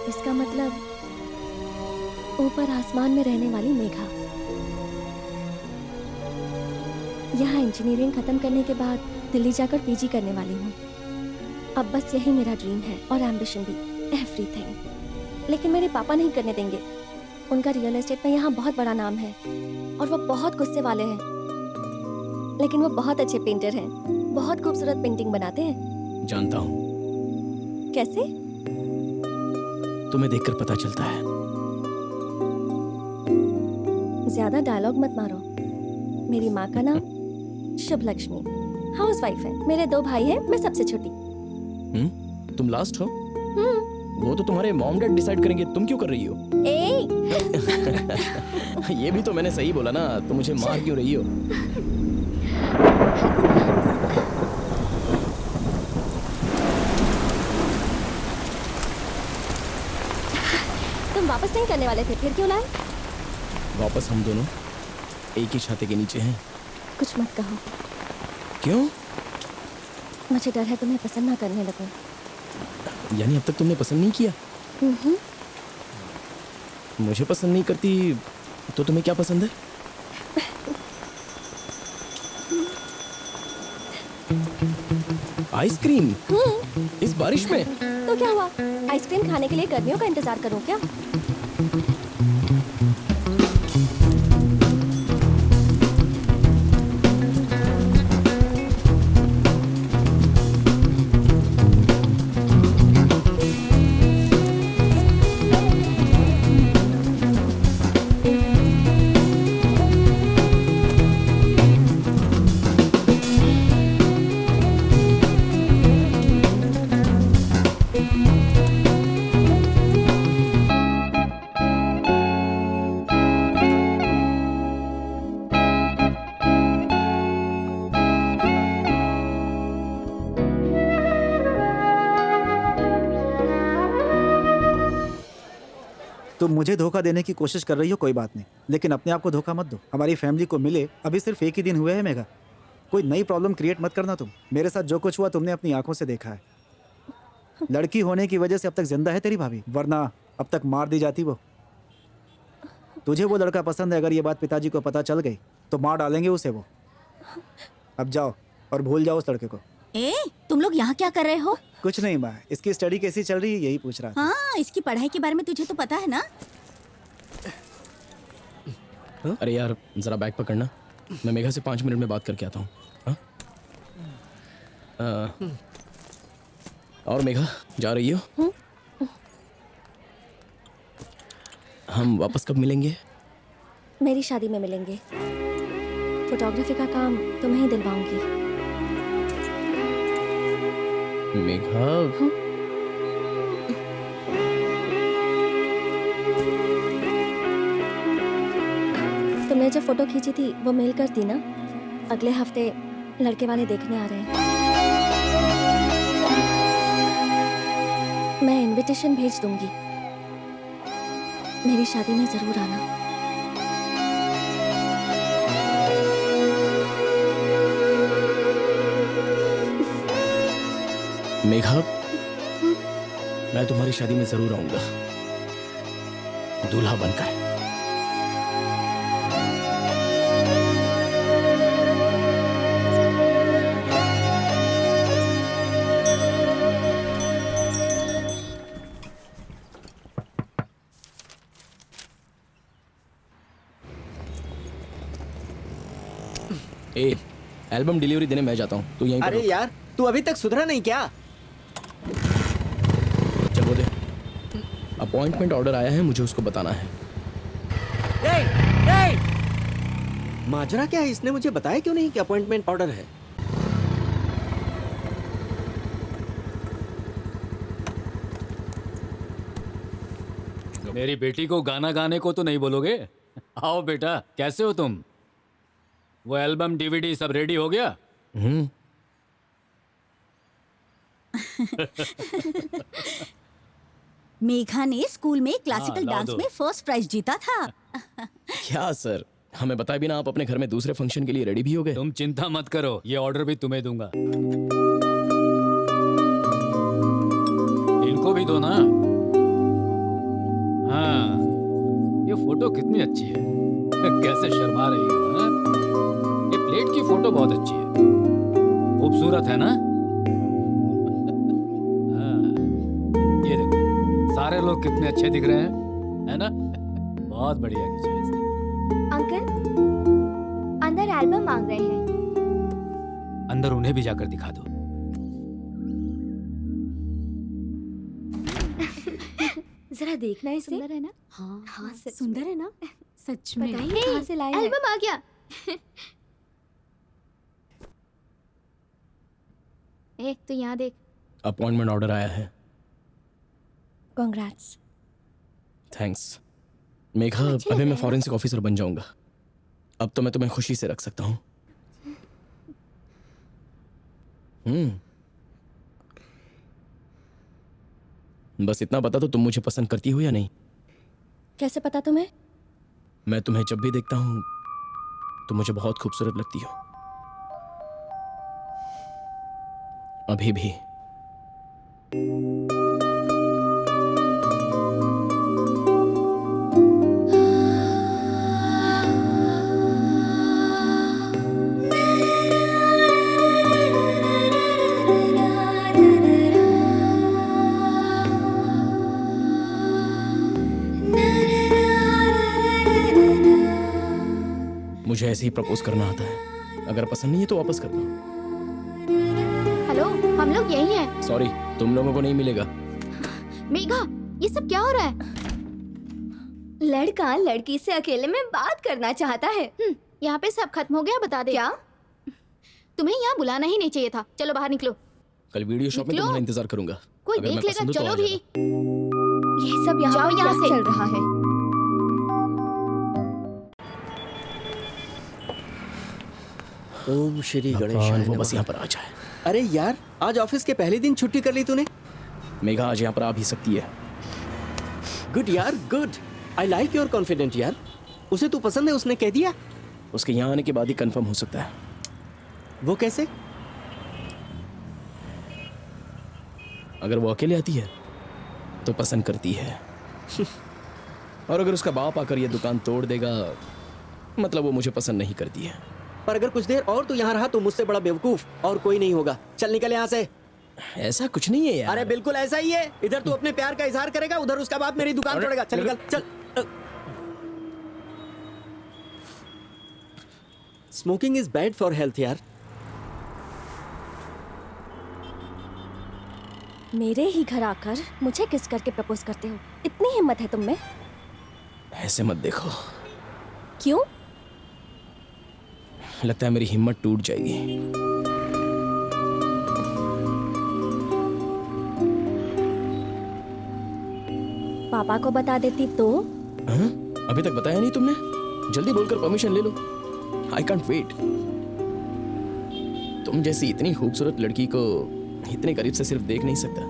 इसका मतलब ऊपर आसमान में रहने वाली मेघा। यहाँ इंजीनियरिंग खत्म करने के बाद दिल्ली जाकर पीजी करने वाली हूँ। अब बस यही मेरा ड्रीम है और एम्बिशन भी, एवरीथिंग। लेकिन मेरे पापा नहीं करने देंगे। उनका रियल एस्टेट में यहाँ बहुत बड़ा नाम है और वो बहुत गुस्से वाले हैं। लेकिन वो बहुत अच्छे पेंटर हैं, बहुत खूबसूरत पेंटिंग बनाते हैं। जानता हूँ, कैसे? तुम्हें देखकर पता चलता है। ज्यादा डायलॉग मत मारो। मेरी माँ का नाम शुभ लक्ष्मी, हाउसवाइफ है। मेरे 2 भाई हैं, मैं सबसे छोटी। तुम लास्ट हो? वो तो तुम्हारे मॉम डैड डिसाइड करेंगे, तुम क्यों कर रही हो? ये भी तो मैंने सही बोला ना, तुम मुझे मार क्यों रही हो? तुम वापस नहीं करने वाले थे, फिर क्यों लाए? वापस हम दोनों एक ही छाते के नीचे हैं। कुछ मत कहो। क्यों? मुझे डर है तुम्हें पसंद ना करने लगूं। यानी अब तक तुमने पसंद नहीं किया? मुझे पसंद नहीं करती तो तुम्हें क्या पसंद है? आइसक्रीम? इस बारिश में? तो क्या हुआ, आइसक्रीम खाने के लिए गर्मियों का इंतजार करूं क्या? तुम मुझे धोखा देने की कोशिश कर रही हो, कोई बात नहीं, लेकिन अपने आप को धोखा मत दो। हमारी फैमिली को मिले अभी सिर्फ एक ही दिन हुए हैं मेघा। कोई नई प्रॉब्लम क्रिएट मत करना तुम। मेरे साथ जो कुछ हुआ तुमने अपनी आंखों से देखा है। लड़की होने की वजह से अब तक जिंदा है तेरी भाभी, वरना अब तक मार दी जाती वो। तुझे वो लड़का पसंद है, अगर ये बात पिताजी को पता चल गई तो मार डालेंगे उसे वो। अब जाओ और भूल जाओ उस लड़के को। तुम लोग यहाँ क्या कर रहे हो? कुछ नहीं माँ, इसकी स्टडी कैसी चल रही है यही पूछ रहा था। हाँ, इसकी पढ़ाई के बारे में तुझे तो पता है ना। अरे यार जरा बैग पकड़ना, मैं मेघा से 5 मिनट में बात करके आता हूँ। और मेघा जा रही हो? हम वापस कब मिलेंगे? मेरी शादी में मिलेंगे। फोटोग्राफी का काम तुम्हें ही दिलवाऊंगी। मेघा, तुमने जो फोटो खींची थी वो मेल कर दी ना? अगले हफ्ते लड़के वाले देखने आ रहे हैं। मैं इनविटेशन भेज दूंगी, मेरी शादी में जरूर आना। मेघा, मैं तुम्हारी शादी में जरूर आऊंगा, दूल्हा बनकर। एल्बम डिलीवरी देने मैं जाता हूँ, तू यहीं पर अरे रुक। यार, तू अभी तक सुधरा नहीं क्या? चलो दे, अपॉइंटमेंट ऑर्डर आया है, मुझे उसको बताना है। माजरा क्या है? इसने मुझे बताया क्यों नहीं कि अपॉइंटमेंट ऑर्डर है? मेरी बेटी को गाना गाने को तो नहीं बोलोगे? आओ बेटा, कैसे हो तुम? वो एल्बम डीवीडी सब रेडी हो गया? मेघा ने स्कूल में क्लासिकल लाओ डांस दो। में फर्स्ट प्राइज जीता था। क्या सर, हमें बताए बिना आप अपने घर में दूसरे फंक्शन के लिए रेडी भी हो गए? तुम चिंता मत करो, ये ऑर्डर भी तुम्हें दूंगा। इनको भी दो ना। हाँ, ये फोटो कितनी अच्छी है। कैसे शर्मा रही हो, हाँ? ये प्लेट की फोटो बहुत अच्छी है, खूबसूरत है ना? हाँ, ये देखो, सारे लोग कितने अच्छे दिख रहे हैं, है ना? बहुत बढ़िया की चॉइस है। अंकल, अंदर एल्बम मांग रहे हैं। अंदर उन्हें भी जाकर दिखा दो। जरा देखना इसे। सुंदर है ना? हाँ हाँ, सच सुंदर है ना? सच में। बताइए कहाँ से लाए हैं? एल्बम आ गया। ए, तू यहाँ देख। अपॉइंटमेंट ऑर्डर आया है। Congrats. थैंक्स मेघा, अभी मैं फॉरेंसिक ऑफिसर बन जाऊंगा। अब तो मैं तुम्हें खुशी से रख सकता हूँ। बस इतना बता दो, तुम मुझे पसंद करती हो या नहीं? कैसे पता तुम्हें? मैं तुम्हें जब भी देखता हूँ तुम मुझे बहुत खूबसूरत लगती हो। अभी भी। मुझे ऐसे ही प्रपोज करना आता है। अगर पसंद नहीं है तो वापस कर दो। हेलो, हम लोग यही हैं। सॉरी, तुम लोगों को नहीं मिलेगा। मेघा, ये सब क्या हो रहा है? लड़का लड़की से अकेले में बात करना चाहता है। यहाँ पे सब खत्म हो गया, बता दे। क्या? तुम्हें यहाँ बुलाना ही नहीं चाहिए था। चलो बाहर निकलो। कल वीडियो शॉप में निकलो। तुम्हारा इंतजार करूंगा। कोई अगर मैं देख लेगा। पसंद हूं तो चलो आ भी। जाना। ये सब यहाँ जाओ पर यहाँ क्या से। चल रहा है? ओम श्री भगवान, गणेशाय वो बस नमः। यहाँ पर आ जाए। अरे यार, आज ऑफिस के पहले दिन छुट्टी कर ली तूने? मेघा आज यहाँ पर आ भी सकती है। गुड यार, good. I like your confident यार। उसे तू पसंद है, उसने कह दिया? उसके यहाँ आने के बाद ही कंफर्म हो सकता है। वो कैसे? अगर वो अकेले आती है तो पसंद करती है। और अगर उसका बाप आकर ये दुकान तोड़ देगा, मतलब वो मुझे पसंद नहीं करती है। पर अगर कुछ देर और तू यहाँ रहा तो मुझसे बड़ा बेवकूफ और कोई नहीं होगा। चल निकल यहाँ से। ऐसा कुछ नहीं है यार। अरे बिल्कुल ऐसा ही है। इधर तू अपने प्यार का इजहार करेगा, उधर उसका बाप मेरी दुकान तोड़ेगा। चल निकल, चल। Smoking is bad for health यार। मेरे ही घर आकर मुझे किस करके प्रपोज करते हो? इतनी हिम्मत है तुम में? ऐसे मत देखो, क्यों? लगता है मेरी हिम्मत टूट जाएगी। पापा को बता देती तो? हाँ? अभी तक बताया नहीं तुमने? जल्दी बोलकर परमिशन ले लो। I can't wait. तुम जैसी इतनी खूबसूरत लड़की को इतने करीब से सिर्फ देख नहीं सकता।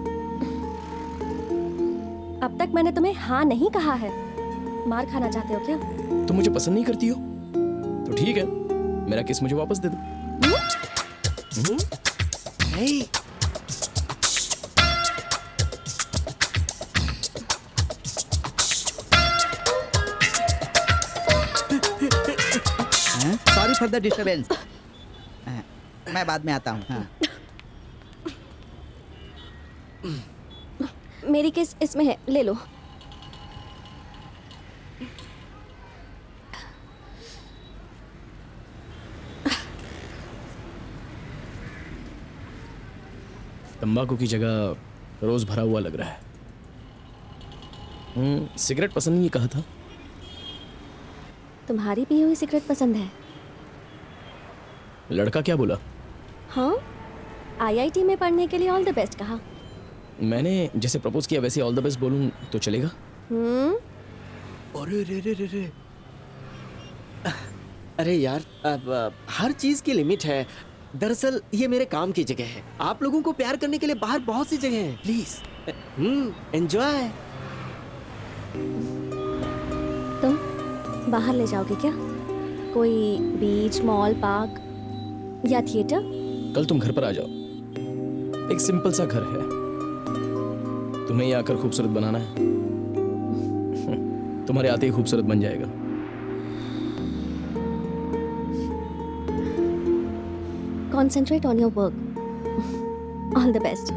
अब तक मैंने तुम्हें हाँ नहीं कहा है। मार खाना चाहते हो क्या? तुम मुझे पसंद नहीं करती हो तो ठीक है, मेरा किस मुझे वापस दे दो। Sorry for the disturbance. मैं बाद में आता हूँ। हाँ। मेरी किस इसमें है, ले लो। तंबाकू की जगह रोज भरा हुआ लग रहा है। सिगरेट पसंद नहीं कहा था। तुम्हारी पी हुई सिगरेट पसंद है? लड़का क्या बोला? हाँ, आईआईटी में पढ़ने के लिए ऑल द बेस्ट कहा। मैंने जैसे प्रपोज किया वैसे ऑल द बेस्ट बोलूं तो चलेगा? अरे रे रे रे रे। अरे यार, अब हर चीज की लिमिट है। दरअसल ये मेरे काम की जगह है। आप लोगों को प्यार करने के लिए बाहर बहुत सी जगह है। Please enjoy. तुम बाहर ले जाओगे क्या? कोई बीच, मॉल, पार्क या थिएटर? कल तुम घर पर आ जाओ। एक सिंपल सा घर है, तुम्हें ही आकर खूबसूरत बनाना है। तुम्हारे आते ही खूबसूरत बन जाएगा। Concentrate on your work. All the best.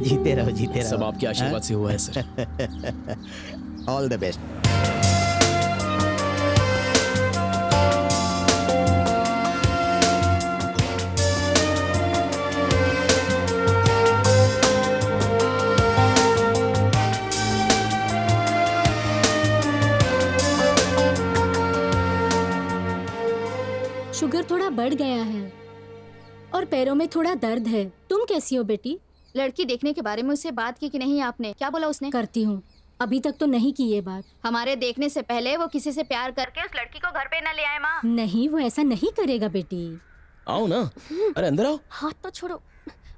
जीते रहो, जीते रहो। सब आपके आशीर्वाद से हुआ है sir. All the best. Sugar थोड़ा बढ़ गया है और पैरों में थोड़ा दर्द है। तुम कैसी हो बेटी? लड़की देखने के बारे में उससे बात की कि नहीं आपने? क्या बोला उसने? करती हूँ, अभी तक तो नहीं की ये बात। हमारे देखने से पहले वो किसी से प्यार करके उस लड़की को घर पे न ले आए माँ। नहीं, वो ऐसा नहीं करेगा बेटी। आओ ना, अरे अंदर आओ। हाथ तो छोड़ो,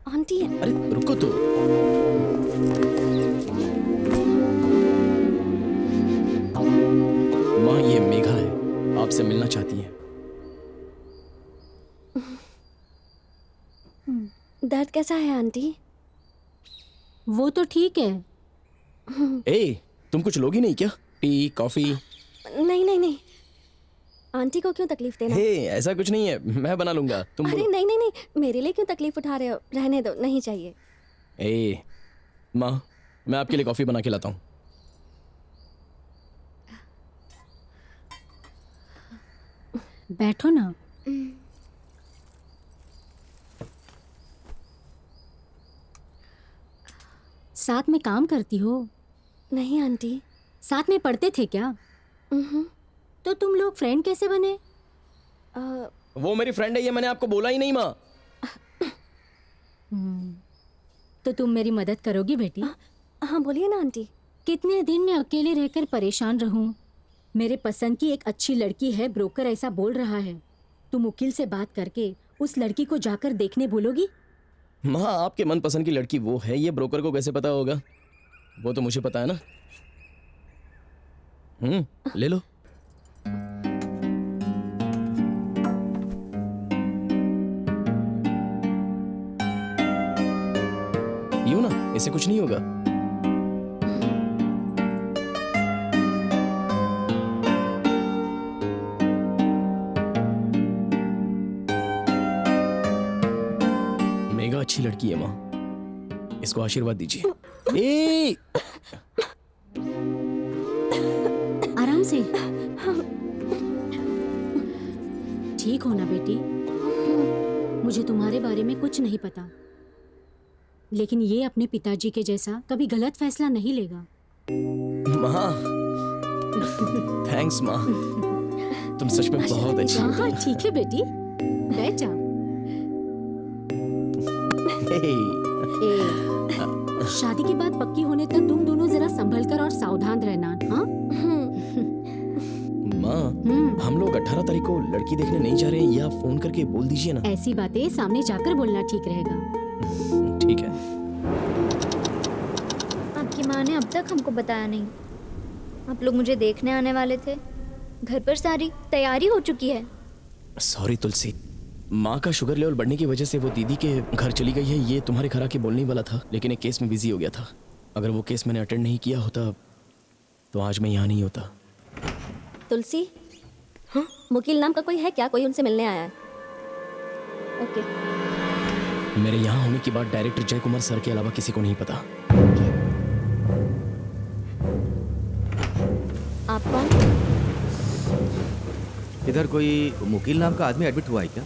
आंटी है। अरे रुको तो। माँ ये मेघा है, आपसे मिलना चाहती है। दर्द कैसा है आंटी? वो तो ठीक है। ए, तुम कुछ लोगी नहीं क्या? T, coffee? नहीं नहीं नहीं, आंटी को क्यों तकलीफ देना? हे, ऐसा कुछ नहीं है, मैं बना लूंगा। तुम अरे नहीं नहीं नहीं, मेरे लिए क्यों तकलीफ उठा रहे हो? रहने दो, नहीं चाहिए। ए, माँ मैं आपके लिए कॉफी बना के लाता हूँ। बैठो ना। साथ में काम करती हो? नहीं आंटी। साथ में पढ़ते थे क्या? तो तुम लोग फ्रेंड कैसे बने? वो मेरी फ्रेंड है, ये मैंने आपको बोला ही नहीं माँ। तो तुम मेरी मदद करोगी बेटी? हाँ बोलिए ना आंटी। कितने दिन मैं अकेले रहकर परेशान रहूं? मेरे पसंद की एक अच्छी लड़की है, ब्रोकर ऐसा बोल रहा है। तुम वकील से बात करके उस लड़की को जाकर देखने बोलोगी? माँ आपके मनपसंद की लड़की वो है, ये ब्रोकर को कैसे पता होगा? वो तो मुझे पता है ना। ले लो। यूं ना, इससे कुछ नहीं होगा। मेघा अच्छी लड़की है माँ, इसको आशीर्वाद दीजिए। ए! आराम से। ठीक हो ना बेटी? मुझे तुम्हारे बारे में कुछ नहीं पता, लेकिन ये अपने पिताजी के जैसा कभी गलत फैसला नहीं लेगा। माँ, थैंक्स माँ, तुम सच में बहुत अच्छी हो। हाँ ठीक है बेटी, बैठ जा। शादी की बात पक्की होने तक तुम दोनों जरा संभल कर और सावधान रहना। हाँ माँ, हम लोग 18 तारीख को लड़की देखने नहीं जा रहे हैं, या फोन करके बोल दीजिए ना। ऐसी बातें सामने जाकर बोलना ठीक रहेगा। ठीक है। आपकी माँ ने अब तक हमको बताया नहीं। आप लोग मुझे देखने आने वाले थे, घर पर सारी तैयारी हो चुकी है। सॉरी तुलसी, माँ का शुगर लेवल बढ़ने की वजह से वो दीदी के घर चली गई है। ये तुम्हारे घर आके बोलने वाला था, लेकिन एक केस में बिजी हो गया था। अगर वो केस मैंने अटेंड नहीं किया होता तो आज मैं यहाँ नहीं होता। तुलसी, हाँ मुकील नाम का कोई है क्या? कोई उनसे मिलने आया है? ओके। मेरे यहाँ होने की बात डायरेक्टर जय कुमार सर के अलावा किसी को नहीं पता। आप कौन? इधर कोई मुकील नाम का आदमी एडमिट हुआ है क्या?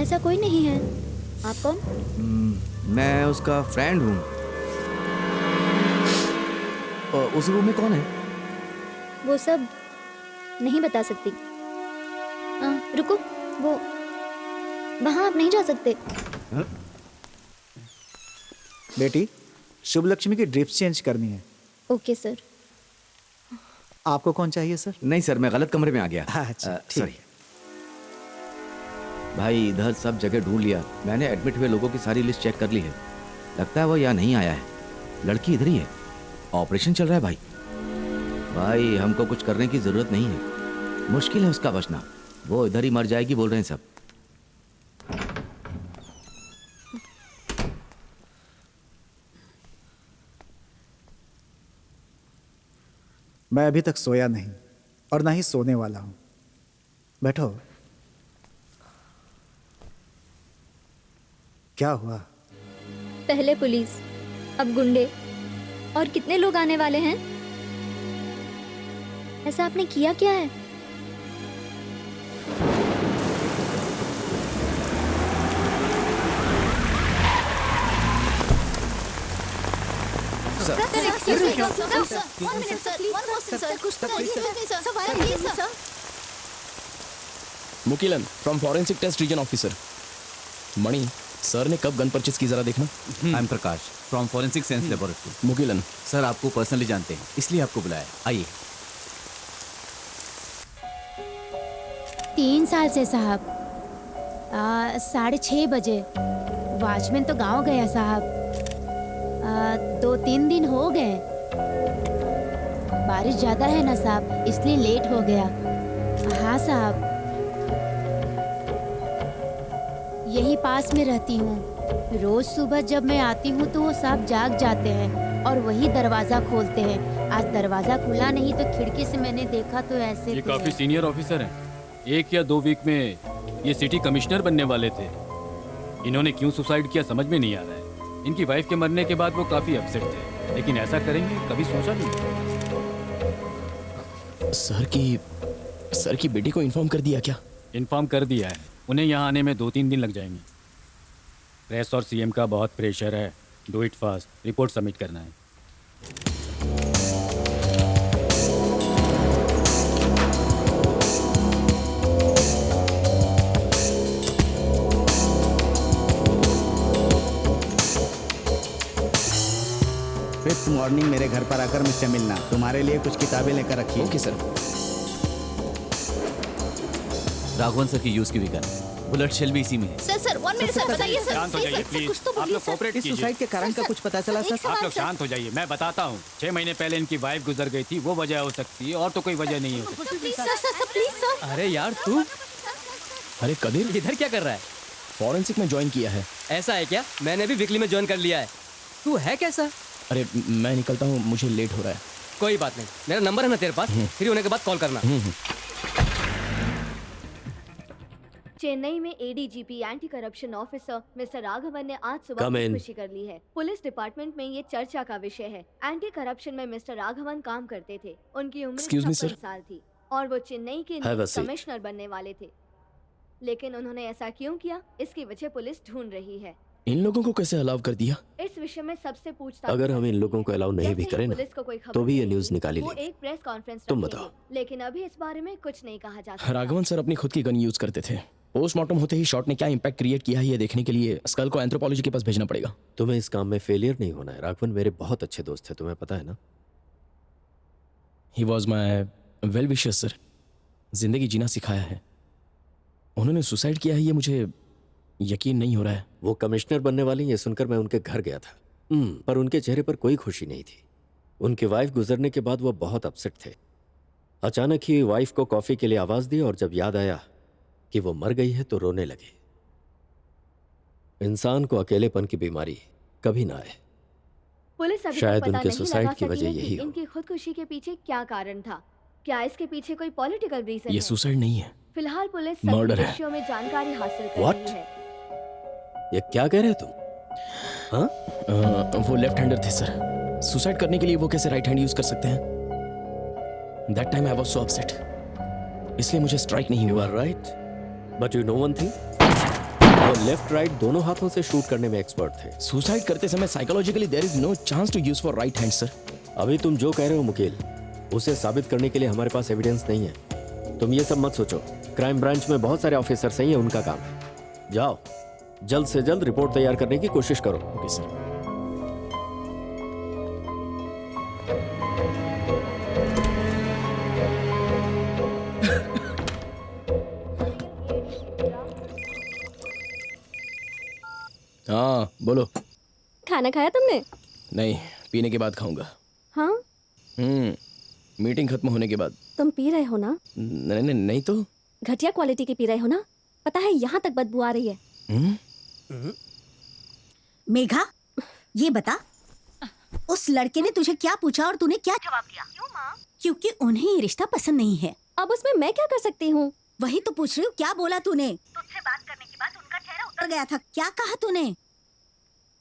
ऐसा कोई नहीं है। आप कौन? मैं उसका फ्रेंड हूँ। उस रूम में कौन है? वो सब नहीं बता सकती। रुको, वो वहाँ आप नहीं जा सकते। बेटी, शुभ लक्ष्मी की ड्रिप्स चेंज करनी है। Okay sir. आपको कौन चाहिए सर? नहीं सर, मैं गलत कमरे में आ गया। अच्छा, ठीक। सॉरी भाई, इधर सब जगह ढूंढ लिया। मैंने एडमिट हुए लोगों की सारी लिस्ट चेक कर ली है। लगता है वो यहाँ नहीं आया है। लड़की इधर ही है। ऑपरेशन चल रहा है भाई। भाई हमको कुछ करने की जरूरत नहीं है। मुश्किल है उसका बचना। वो इधर ही मर जाएगी बोल रहे हैं सब। मैं अभी तक सोया नहीं और ना ही सोने वाला हूं। बैठो। क्या हुआ? पहले पुलिस, अब गुंडे, और कितने लोग आने वाले हैं? ऐसा आपने किया क्या है? Mukilan from forensic test region officer. Mani, sir ने कब गन परचेज की जरा देखना। I am Prakash from forensic science laboratory. Mukilan sir आपको पर्सनली जानते हैं, इसलिए आपको बुलाया। आइए। 3 साल से साहब। 6:30 बजे वॉचमैन तो गांव गया साहब। 2-3 दिन हो गए। बारिश ज्यादा है ना साहब, इसलिए लेट हो गया। हाँ साहब, यही पास में रहती हूँ। रोज सुबह जब मैं आती हूँ तो वो साहब जाग जाते हैं और वही दरवाजा खोलते हैं। आज दरवाजा खुला नहीं तो खिड़की से मैंने देखा तो ऐसे ये काफी सीनियर ऑफिसर हैं। 1 या 2 वीक में ये सिटी कमिश्नर बनने वाले थे। इन्होंने क्यों सुसाइड किया समझ में नहीं आ रहा है। इनकी वाइफ के मरने के बाद वो काफी अपसेट थे, लेकिन ऐसा करेंगे कभी सोचा नहीं। सर की बेटी को इन्फॉर्म कर दिया क्या? इन्फॉर्म कर दिया है। उन्हें यहाँ आने में 2-3 दिन लग जाएंगे। प्रेस और सीएम का बहुत प्रेशर है। Do it fast, report submit करना है। फिफ्थ मॉर्निंग मेरे घर पर आकर मुझसे मिलना। तुम्हारे लिए कुछ किताबें लेकर रखी। Okay sir. राघवन सर की यूज की भी कर। बुलेट शेल भी इसी में है। सर 1 मिनट सर, बताइए सर। शांत हो जाइए प्लीज। आप लोग कोऑपरेट इस कीजिए। सुसाइड के कारण का कुछ पता चला सर? आप लोग शांत हो जाइए, मैं बताता हूँ। 6 महीने पहले इनकी वाइफ गुजर गई थी, वो वजह हो सकती है और तो कोई वजह नहीं हो सकती। Sir please sir. अरे यार तू अरे कबीर, इधर क्या कर रहा है? फॉरेंसिक में ज्वाइन किया है। ऐसा है क्या? मैंने भी वीकली में ज्वाइन कर लिया है। तू है कैसा? अरे मैं निकलता हूँ, मुझे लेट हो रहा है। कोई बात नहीं, मेरा नंबर है ना तेरे पास, फ्री होने के बाद कॉल करना। चेन्नई में ADGP anti corruption officer mister Raghavan ने आज सुबह खुदकुशी कर ली है। पुलिस डिपार्टमेंट में ये चर्चा का विषय है। एंटी करप्शन में मिस्टर राघवन काम करते थे। उनकी उम्र 56 साल थी और वो चेन्नई के कमिश्नर बनने वाले थे। लेकिन उन्होंने ऐसा क्यों किया, इसकी वजह पुलिस ढूंढ रही है। इन लोगों को कैसे अलाउ कर दिया? इस विषय में सबसे पूछताछ। अगर हम इन लोगों को अलाउ नहीं भी करें ना, तो भी ये न्यूज निकाली वो लेंगे। एक प्रेस कॉन्फ्रेंस तुम रखेंगे, बताओ। लेकिन अभी इस बारे में कुछ नहीं कहा जा सकता। राघवन सर अपनी खुद की गन यूज करते थे। पोस्टमार्टम होते ही शॉट ने क्या इम्पैक्ट क्रिएट किया है ये देखने के लिए स्कल को एंथ्रोपोलॉजी के पास भेजना पड़ेगा। तुम्हें इस काम में फेलियर नहीं होना है। राघवन मेरे बहुत अच्छे दोस्त थे, तुम्हें पता है ना। He was my well wisher sir. जिंदगी जीना सिखाया है। उन्होंने सुसाइड किया है ये मुझे यकीन नहीं हो रहा है। वो कमिश्नर बनने वाली ये सुनकर मैं उनके घर गया था, पर उनके चेहरे पर कोई खुशी नहीं थी। उनकी वाइफ गुजरने के बाद वो बहुत अपसेट थे। अचानक ही वाइफ को कॉफी के लिए आवाज दी और जब याद आया कि वो मर गई है तो रोने लगे। इंसान को अकेलेपन की बीमारी कभी ना आए। पुलिस अभी शायद तक पता उनके नहीं सुसाइड लगा की सकी वजह है कि यही हो। इनकी खुदकुशी के पीछे क्या कारण था। क्या इसके पीछे कोई पॉलिटिकल रीजन ये है? सुसाइड नहीं है, फिलहाल पुलिस मर्डर सभी है। विषयों में जानकारी हासिल कर What? रही है। ये क्या कह रहे हो तुम? हाँ? वो लेफ्ट हैंडर थे सर। सुसाइड करने के लिए वो कैसे राइट हैंड यूज कर सकते हैं? That time I was so upset, इसलिए मुझे स्ट्राइक नहीं You हुआ। are right, but you know one thing? वो लेफ्ट राइट दोनों हाथों से शूट करने में एक्सपर्ट थे। सुसाइड करते समय psychologically there is no chance to use for right hand sir. अभी तुम जो कह रहे हो मुकील, उसे साबित करने के लिए हमारे पास एविडेंस नहीं है। तुम ये सब मत सोचो। क्राइम ब्रांच में बहुत सारे ऑफिसर सही है, उनका काम है। जाओ, जल्द से जल्द रिपोर्ट तैयार करने की कोशिश करो। Okay sir. हाँ बोलो। खाना खाया तुमने? नहीं, पीने के बाद खाऊंगा। हाँ? मीटिंग खत्म होने के बाद। तुम पी रहे हो ना? नहीं तो। घटिया क्वालिटी की पी रहे हो ना? पता है यहाँ तक बदबू आ रही है। मेघा, ये बता, उस लड़के ने तुझे क्या पूछा और तूने क्या जवाब दिया? क्यों माँ? क्योंकि उन्हें ये रिश्ता पसंद नहीं है। अब उसमें मैं क्या कर सकती हूँ? वही तो पूछ रही हूँ, क्या बोला तूने? तुझसे बात करने के बाद उनका चेहरा उतर गया था, क्या कहा तूने?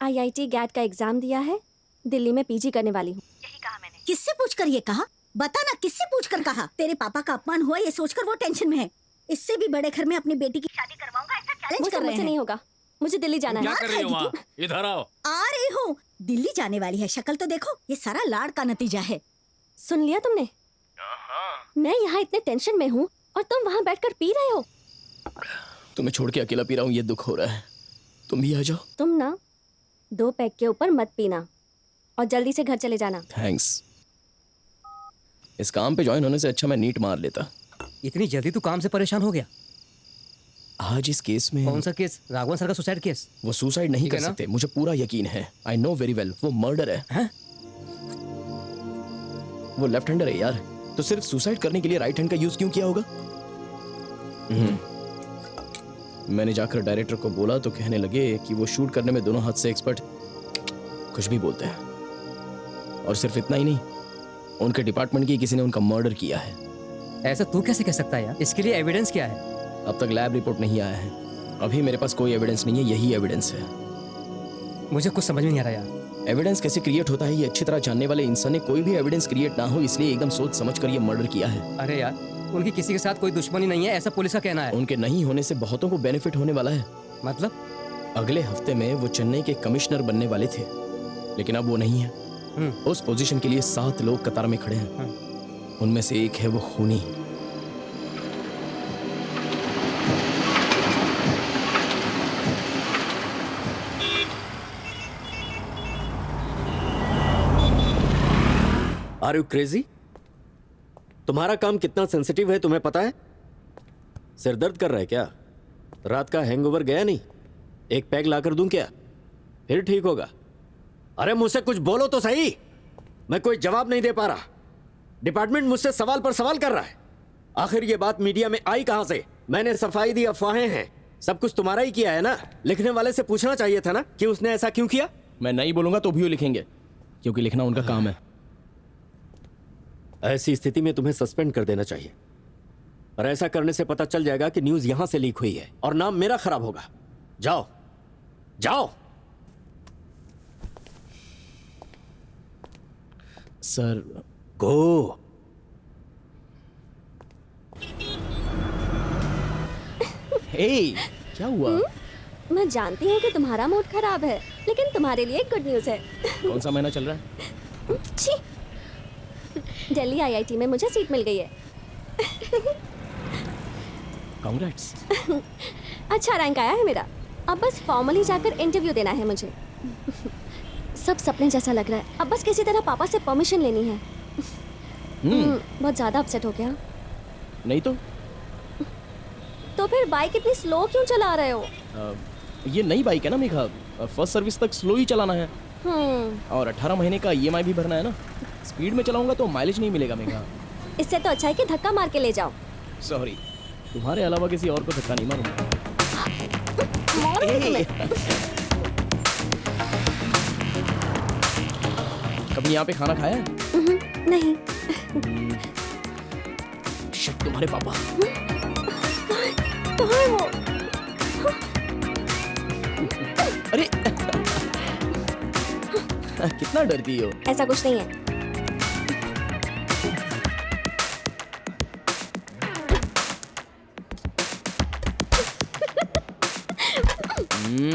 IIT गैट का एग्जाम दिया है, दिल्ली में PG करने वाली हूँ। यही कहा मैंने। किससे पूछकर ये कहा? बता ना, किससे पूछकर कहा? तेरे पापा का अपमान हुआ ये सोचकर वो टेंशन में है। इससे भी बड़े घर में अपनी बेटी की शादी करवाऊंगा ऐसा चैलेंज कर रहे मुझसे हैं। नहीं होगा, मुझे दिल्ली जाना है। क्या कर रही हो वहाँ? इधर आओ। आ रही हूँ, दिल्ली जाने वाली है, शक्ल तो देखो, ये सारा लाड़ का नतीजा है। सुन लिया तुमने? मैं यहाँ इतने टेंशन में हूँ और तुम वहाँ बैठकर पी रहे हो। तुम्हें छोड़ के अकेला पी रहा हूँ, ये दुख हो रहा है। तुम भी आ जाओ। तुम ना 2 पैक के ऊपर मत पीना और जल्दी से घर चले जाना। थैंक्स। इस काम पे ज्वाइन होने से अच्छा मैं नीट मार लेता। इतनी जल्दी तू काम से परेशान हो गया? आज इस केस में। कौन सा केस? राघवन सर का सुसाइड केस? वो सुसाइड नहीं कर सकते, मुझे पूरा यकीन है। आई नो वेरी वेल, वो मर्डर है। वो लेफ्ट हैंडर है यार, तो सिर्फ सुसाइड करने के लिए राइट हैंड का यूज क्यों किया होगा? मैंने जाकर डायरेक्टर को बोला तो कहने लगे कि वो शूट करने में दोनों हाथ से एक्सपर्ट, कुछ भी बोलते हैं। और सिर्फ इतना ही नहीं, उनके डिपार्टमेंट की किसी ने उनका मर्डर किया है। ऐसा तू कैसे कह सकता है यार? इसके लिए एविडेंस क्या है? अब तक लैब रिपोर्ट नहीं आया है। अभी मेरे पास कोई एविडेंस नहीं है, यही एविडेंस है। मुझे कुछ समझ में नहीं आ रहा यार। एविडेंस कैसे क्रिएट होता है ये अच्छी तरह जानने वाले इंसान ने कोई भी एविडेंस क्रिएट ना हो इसलिए एकदम सोच समझ कर ये मर्डर किया है। अरे यार, उनकी किसी के साथ कोई दुश्मनी नहीं है ऐसा पुलिस का कहना है। उनके नहीं होने से बहुतों को बेनिफिट होने वाला है। मतलब? अगले हफ्ते में वो चेन्नई के कमिश्नर बनने वाले थे, लेकिन अब वो नहीं है। उस पोजीशन के लिए 7 लोग कतार में खड़े हैं। उनमें से एक है वो खूनी। Are you crazy? तुम्हारा काम कितना सेंसिटिव है तुम्हें पता है? सिर दर्द कर रहा है क्या? रात का हैंगओवर गया नहीं? एक पैग लाकर दूं क्या? फिर ठीक होगा। अरे मुझसे कुछ बोलो तो सही, मैं कोई जवाब नहीं दे पा रहा। डिपार्टमेंट मुझसे सवाल पर सवाल कर रहा है। आखिर ये बात मीडिया में आई कहां से? मैंने सफाई दी, अफवाहें हैं, सब कुछ तुम्हारा ही किया है ना? लिखने वाले से पूछना चाहिए था ना कि उसने ऐसा क्यों किया। मैं नहीं बोलूंगा तो भी वो लिखेंगे, क्योंकि लिखना उनका काम है। ऐसी स्थिति में तुम्हें सस्पेंड कर देना चाहिए, और ऐसा करने से पता चल जाएगा कि न्यूज यहां से लीक हुई है और नाम मेरा खराब होगा। जाओ जाओ। सर गो। हे, क्या हुआ? मैं जानती हूँ कि तुम्हारा मूड खराब है, लेकिन तुम्हारे लिए गुड न्यूज है। कौन सा महीना चल रहा है? छी, दिल्ली IIT में मुझे सीट मिल गई है। कांग्रेट्स। अच्छा रैंक आया है मेरा। अब बस फॉर्मली जाकर इंटरव्यू देना है मुझे। सब सपने जैसा लग रहा है। अब बस किसी तरह पापा से परमिशन लेनी है। बहुत ज्यादा अपसेट हो गया। नहीं तो फिर बाइक इतनी स्लो क्यों चला रहे हो? ये नई बाइक है ना मेघा, फर्स्ट सर्विस तक स्लो ही चलाना है। और 18 महीने का EMI भी भरना है ना। स्पीड में चलाऊंगा तो माइलेज नहीं मिलेगा मेघा। इससे तो अच्छा है कि धक्का मार के ले जाओ। सॉरी, तुम्हारे अलावा किसी और को धक्का नहीं मारूंगा। कभी यहाँ पे खाना खाया है? नहीं। शिट, तुम्हारे पापा। कहाँ है वो? अरे कितना डरती हो? ऐसा कुछ नहीं है।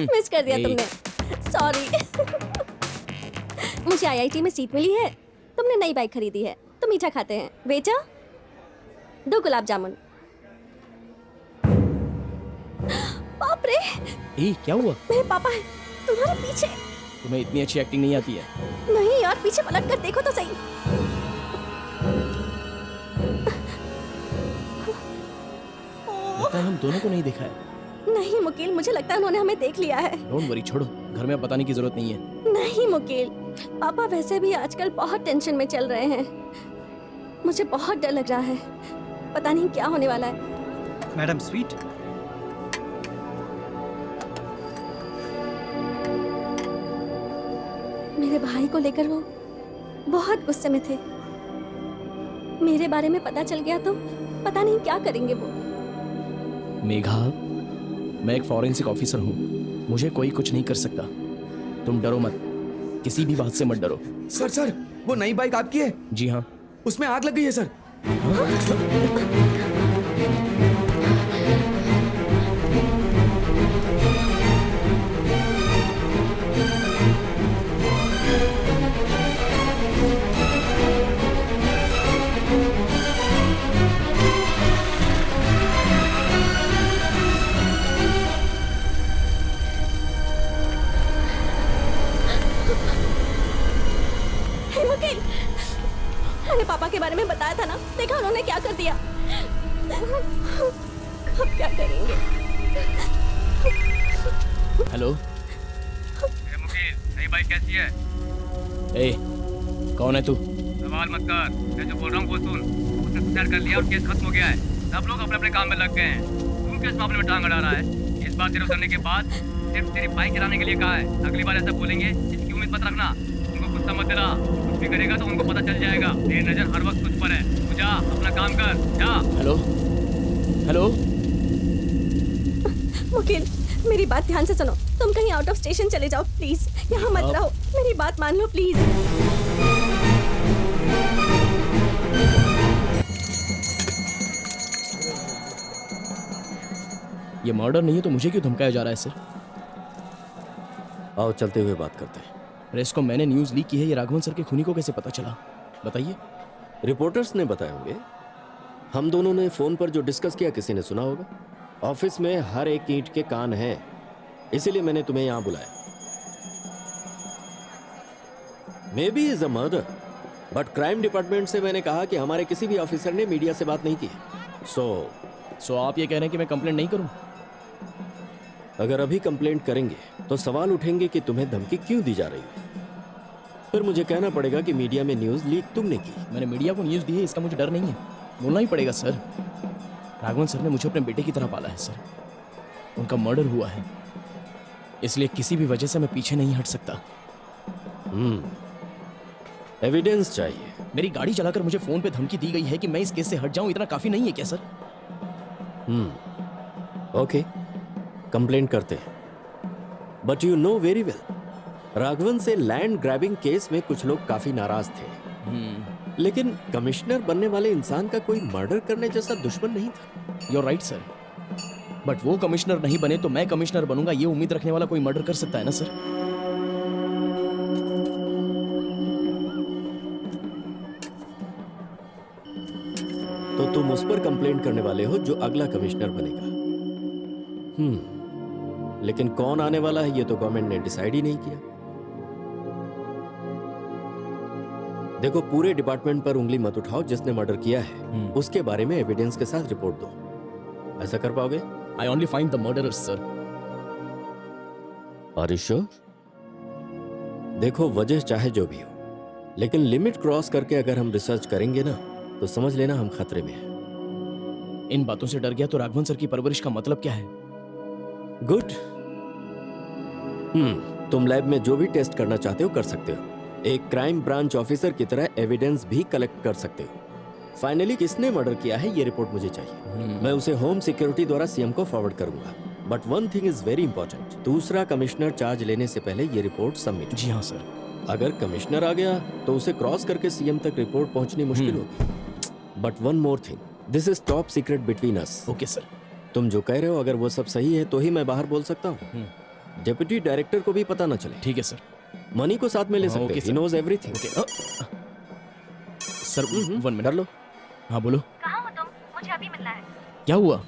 मिस कर दिया तुमने, सॉरी। मुझे IIT में सीट मिली है, तुमने नई बाइक खरीदी है, तो मीठा खाते हैं। बेटा 2 गुलाब जामुन। बाप रे, क्या हुआ? मेरे पापा हैं तुम्हारे पीछे। तुम्हें इतनी अच्छी एक्टिंग नहीं आती है? नहीं यार, पीछे पलट कर देखो तो सही। लगता है हम दोनों को नहीं देखा है। नहीं मुकील, मुझे लगता है उन्होंने हमें देख लिया है। डोंट वरी, छोड़ो। घर में अब बताने की जरूरत नहीं है। नहीं मुकील, पापा वैसे भी आजकल बहुत टेंशन में चल रहे हैं। मुझे बहुत डर लग रहा है, पता नहीं क्या होने वाला है। Madam sweet. मेरे भाई को लेकर वो बहुत गुस्से में थे। मेरे बारे में पता चल गया तो पता नहीं क्या करेंगे वो। मेघा, मैं एक फॉरेंसिक ऑफिसर हूँ, मुझे कोई कुछ नहीं कर सकता। तुम डरो मत, किसी भी बात से मत डरो। सर वो नई बाइक आपकी है? जी हाँ। उसमें आग लग गई है सर। हे मुकील, मैंने पापा के बारे में बताया था ना, देखा उन्होंने क्या कर दिया। अब क्या करेंगे? हेलो मुकील, नई बाइक कैसी है? ए, कौन है तू? सवाल मत कर, मैं जो बोल रहा हूँ वो सुन। उसने सुसाइड कर लिया और केस खत्म हो गया है। सब लोग अपने अपने काम में लग गए हैं। तू किस मामले में टांग अड़ा रहा है? इस बार तेरे उतरने के बाद सिर्फ तेरी बाइक गिराने के लिए कहा है। अगली बार ऐसा बोलेंगे इसकी उम्मीद मत रखना। उनको गुस्सा मत दिला, कुछ भी करेगा तो उनको पता चल जाएगा। तेरी नजर हर वक्त तुझ पर है। तू जा, अपना काम कर, जा। हेलो हेलो मुकील, मेरी बात ध्यान से सुनो। तुम कहीं आउट ऑफ स्टेशन चले जाओ प्लीज, यहाँ मत रहो। मेरी बात मान लो प्लीज। ये मर्डर नहीं है तो मुझे क्यों धमकाया जा रहा है सर? आओ चलते हुए बात करते हैं। प्रेस को मैंने न्यूज़ लीक की है, ये राघवन सर के खूनी को कैसे पता चला? बताइए। रिपोर्टर्स ने बताए होंगे। हम दोनों ने फोन पर जो डिस्कस किया किसी ने सुना होगा। ऑफिस में हर एक ईंट के कान हैं, इसीलिए मैंने तुम्हें यहां बुलाया। May be is a murder, but crime department से मैंने कहा कि हमारे किसी भी ऑफिसर ने मीडिया से बात नहीं की। सो आप ये कह रहे हैं कि मैं कंप्लेंट नहीं करूं? अगर अभी कंप्लेंट करेंगे तो सवाल उठेंगे कि तुम्हें धमकी क्यों दी जा रही है। फिर मुझे कहना पड़ेगा कि मीडिया में न्यूज़ लीक तुमने की। मैंने मीडिया को न्यूज़ दी है, इसका मुझे डर नहीं है। बोलना ही पड़ेगा सर। राघवन सर ने मुझे अपने बेटे की तरह पाला है सर। उनका मर्डर हुआ है, इसलिए किसी भी वजह से मैं पीछे नहीं हट सकता। एविडेंस चाहिए। मेरी गाड़ी चलाकर मुझे फोन पे धमकी दी गई है कि मैं इस केस से हट जाऊं, इतना काफी नहीं है क्या सर? ओके, कंप्लेंट करते हैं। But you know very well, Raghavan से लैंड ग्रैबिंग केस में कुछ लोग काफी नाराज थे। लेकिन कमिश्नर बनने वाले इंसान का कोई मर्डर करने जैसा दुश्मन नहीं था। You are right sir, but वो कमिश्नर नहीं बने तो मैं कमिश्नर बनूंगा, ये उम्मीद रखने वाला कोई मर्डर कर सकता है ना सर? तो तुम उस पर कंप्लेंट करने वाले हो जो अगला कमिश्नर बनेगा। लेकिन कौन आने वाला है ये तो गवर्नमेंट ने डिसाइड ही नहीं किया। देखो, पूरे डिपार्टमेंट पर उंगली मत उठाओ। जिसने मर्डर किया है उसके बारे में एविडेंस के साथ रिपोर्ट दो। ऐसा कर पाओगे? I only find the murderers sir. Are you sure? देखो, वजह चाहे जो भी हो, लेकिन लिमिट क्रॉस करके अगर हम रिसर्च करेंगे ना तो समझ लेना हम खतरे में हैं। इन बातों से डर गया तो राघवन सर की परवरिश का मतलब क्या है? गुड। तुम लैब में जो भी टेस्ट करना चाहते हो कर सकते हो। एक क्राइम ब्रांच ऑफिसर की तरह एविडेंस भी कलेक्ट कर सकते हो। फाइनली किसने मर्डर किया है ये रिपोर्ट मुझे चाहिए। मैं उसे होम सिक्योरिटी द्वारा सीएम को फॉरवर्ड करूंगा। But one thing is very important, दूसरा कमिश्नर चार्ज लेने से पहले ये रिपोर्ट सबमिट। जी हाँ सर। अगर कमिश्नर आ गया तो उसे क्रॉस करके सीएम तक रिपोर्ट पहुंचनी मुश्किल होगी। But one more thing, this is top secret between us. Okay sir. तुम जो कह रहे हो अगर वो सब सही है तो ही मैं बाहर बोल सकता हूँ। डिप्टी डायरेक्टर को भी पता ना चले। ठीक है सर। मनी को साथ में ले सकते हैं। He knows everything. Sir 1 minute कर लो। हाँ बोलो। कहाँ हो तुम? मुझे अभी मिलना है। क्या हुआ?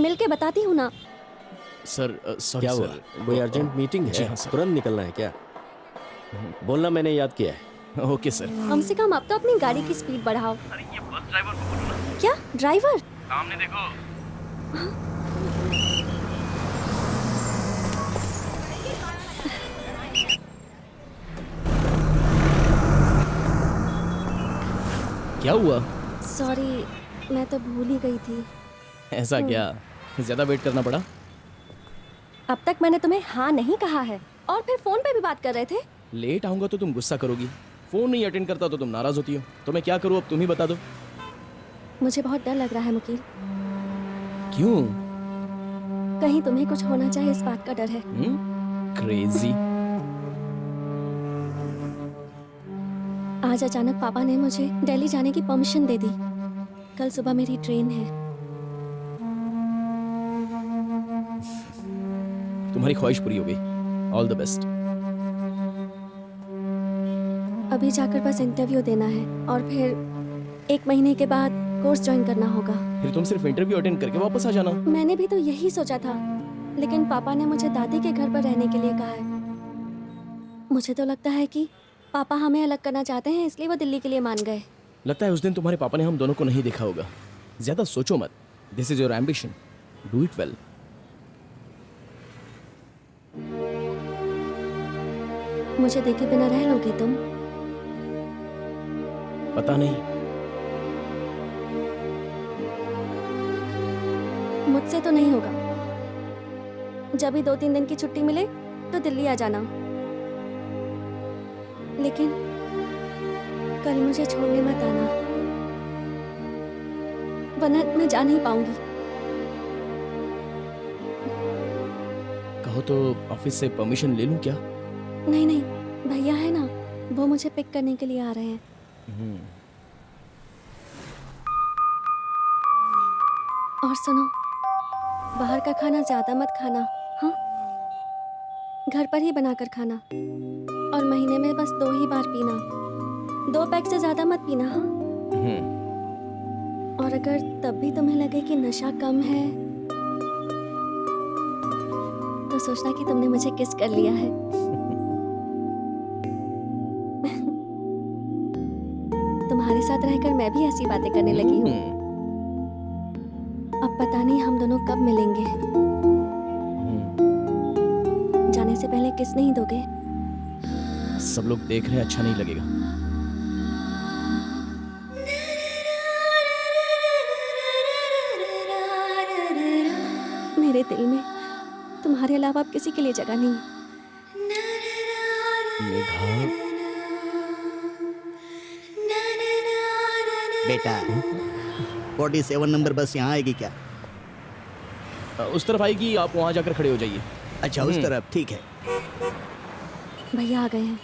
मिलके बताती हूँ ना। सर सॉरी क्या हुआ? सर, कोई अर्जेंट मीटिंग जी है? हाँ सर। तुरंत निकलना है क्या? बोलना मैंने याद किया है। Okay sir. कम से कम अब तो अपनी गाड़ी की स्पीड बढ़ाओ। अरे ये बस ड्राइवर को बोलो ना। क्या ड्राइवर? सामने देखो। क्या हुआ? सॉरी, मैं तो भूल ही गई थी। ऐसा क्या? ज्यादा वेट करना पड़ा? अब तक मैंने तुम्हें हाँ नहीं कहा है और फिर फोन पे भी बात कर रहे थे। लेट आऊंगा तो तुम गुस्सा करोगी, फोन नहीं अटेंड करता तो तुम नाराज होती हो। तो मैं क्या करूं, अब तुम ही बता दो। मुझे बहुत डर लग रहा है मुकील। क्यों? कहीं तुम्हें कुछ होना चाहे, इस बात का डर है। क्रेजी। आज अचानक पापा ने मुझे दिल्ली जाने की परमिशन दे दी। कल सुबह मेरी ट्रेन है। तुम्हारी ख्वाहिश पूरी हो गई, ऑल द बेस्ट। अभी जाकर बस इंटरव्यू देना है और फिर 1 महीने के बाद कोर्स ज्वाइन करना होगा। फिर तुम सिर्फ इंटरव्यू अटेंड करके वापस आ जाना। मैंने भी तो यही सोचा था, लेकिन पापा ने मुझे दादी के घर पर रहने के लिए कहा है। मुझे तो लगता है कि पापा हमें अलग करना चाहते हैं, इसलिए वो दिल्ली के लिए मान गए। लगता है उस दिन तुम्हारे पापा ने हम दोनों को नहीं देखा होगा। ज्यादा सोचो मत, this is your ambition, do it well. मुझे देखे बिना रह लोगे तुम? पता नहीं। मुझसे तो नहीं होगा। जब भी 2-3 दिन की छुट्टी मिले तो दिल्ली आ जाना, लेकिन कल मुझे छोड़ने मत आना, वरना मैं जा नहीं पाऊंगी। कहो तो ऑफिस से परमिशन ले लूं क्या? नहीं नहीं, भैया है ना, वो मुझे पिक करने के लिए आ रहे हैं। और सुनो, बाहर का खाना ज्यादा मत खाना, हाँ? घर पर ही बनाकर खाना, और महीने में बस 2 ही बार पीना। 2 पैक से ज्यादा मत पीना, हाँ? और अगर तब भी तुम्हें लगे कि नशा कम है तो सोचना कि तुमने मुझे किस कर लिया है। तुम्हारे साथ रहकर मैं भी ऐसी बातें करने लगी हूँ। अब पता नहीं हम दोनों कब मिलेंगे। जाने से पहले किस नहीं दोगे? सब लोग देख रहे हैं, अच्छा नहीं लगेगा। मेरे दिल में तुम्हारे अलावा अब किसी के लिए जगह नहीं। मेघा, बेटा 47 नंबर बस यहाँ आएगी क्या? उस तरफ आएगी, आप वहां जाकर खड़े हो जाइए। अच्छा, उस तरफ, ठीक है। भैया आ गए हैं।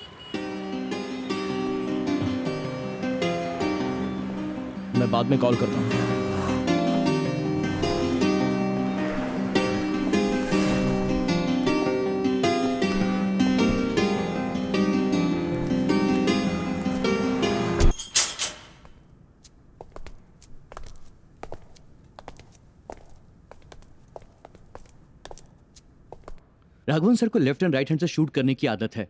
मैं बाद में कॉल करता हूँ। राघवन सर को लेफ्ट एंड राइट हैंड से शूट करने की आदत है।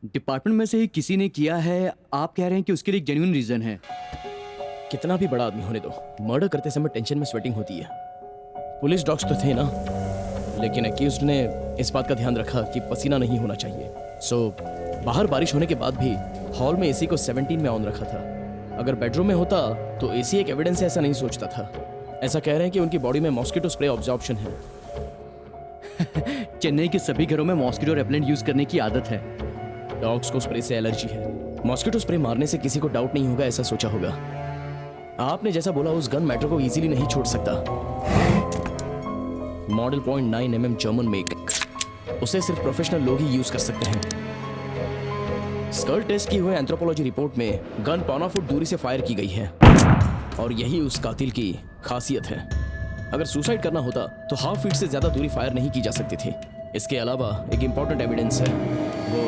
डिपार्टमेंट में से ही किसी ने किया है। आप कह रहे हैं कि उसके लिए एक जेन्युइन रीजन है। कितना भी बड़ा आदमी होने दो, मर्डर करते समय टेंशन में स्वेटिंग होती है। पुलिस डॉग्स तो थे ना, लेकिन एक्यूज्ड ने इस बात का ध्यान रखा कि पसीना नहीं होना चाहिए। सो बाहर बारिश होने के बाद भी हॉल में एसी को 17 में ऑन रखा था। अगर बेडरूम में होता तो एसी एक एविडेंस है, ऐसा नहीं सोचता था। ऐसा कह रहे हैं कि उनकी बॉडी में मॉस्किटो स्प्रे ऑब्जॉर्प्शन है। चेन्नई के सभी घरों में मॉस्किटो रेपेलेंट यूज करने की आदत है। डॉग्स को स्प्रे से एलर्जी है। मॉस्किटो स्प्रे मारने से किसी को डाउट नहीं होगा, ऐसा सोचा होगा। आपने जैसा बोला, उस गन मैटर को इजीली नहीं छोड़ सकता। मॉडल .9 mm जर्मन मेक, उसे सिर्फ प्रोफेशनल लोग ही यूज कर सकते हैं। स्कल टेस्ट की हुई एंथ्रोपोलॉजी रिपोर्ट में गन 1.25 फुट दूरी से फायर की गई है, और यही उस कातिल की खासियत है। अगर सुसाइड करना होता तो 1/2 फीट से ज्यादा दूरी फायर नहीं की जा सकती थी। इसके अलावा एक इंपॉर्टेंट एविडेंस है, वो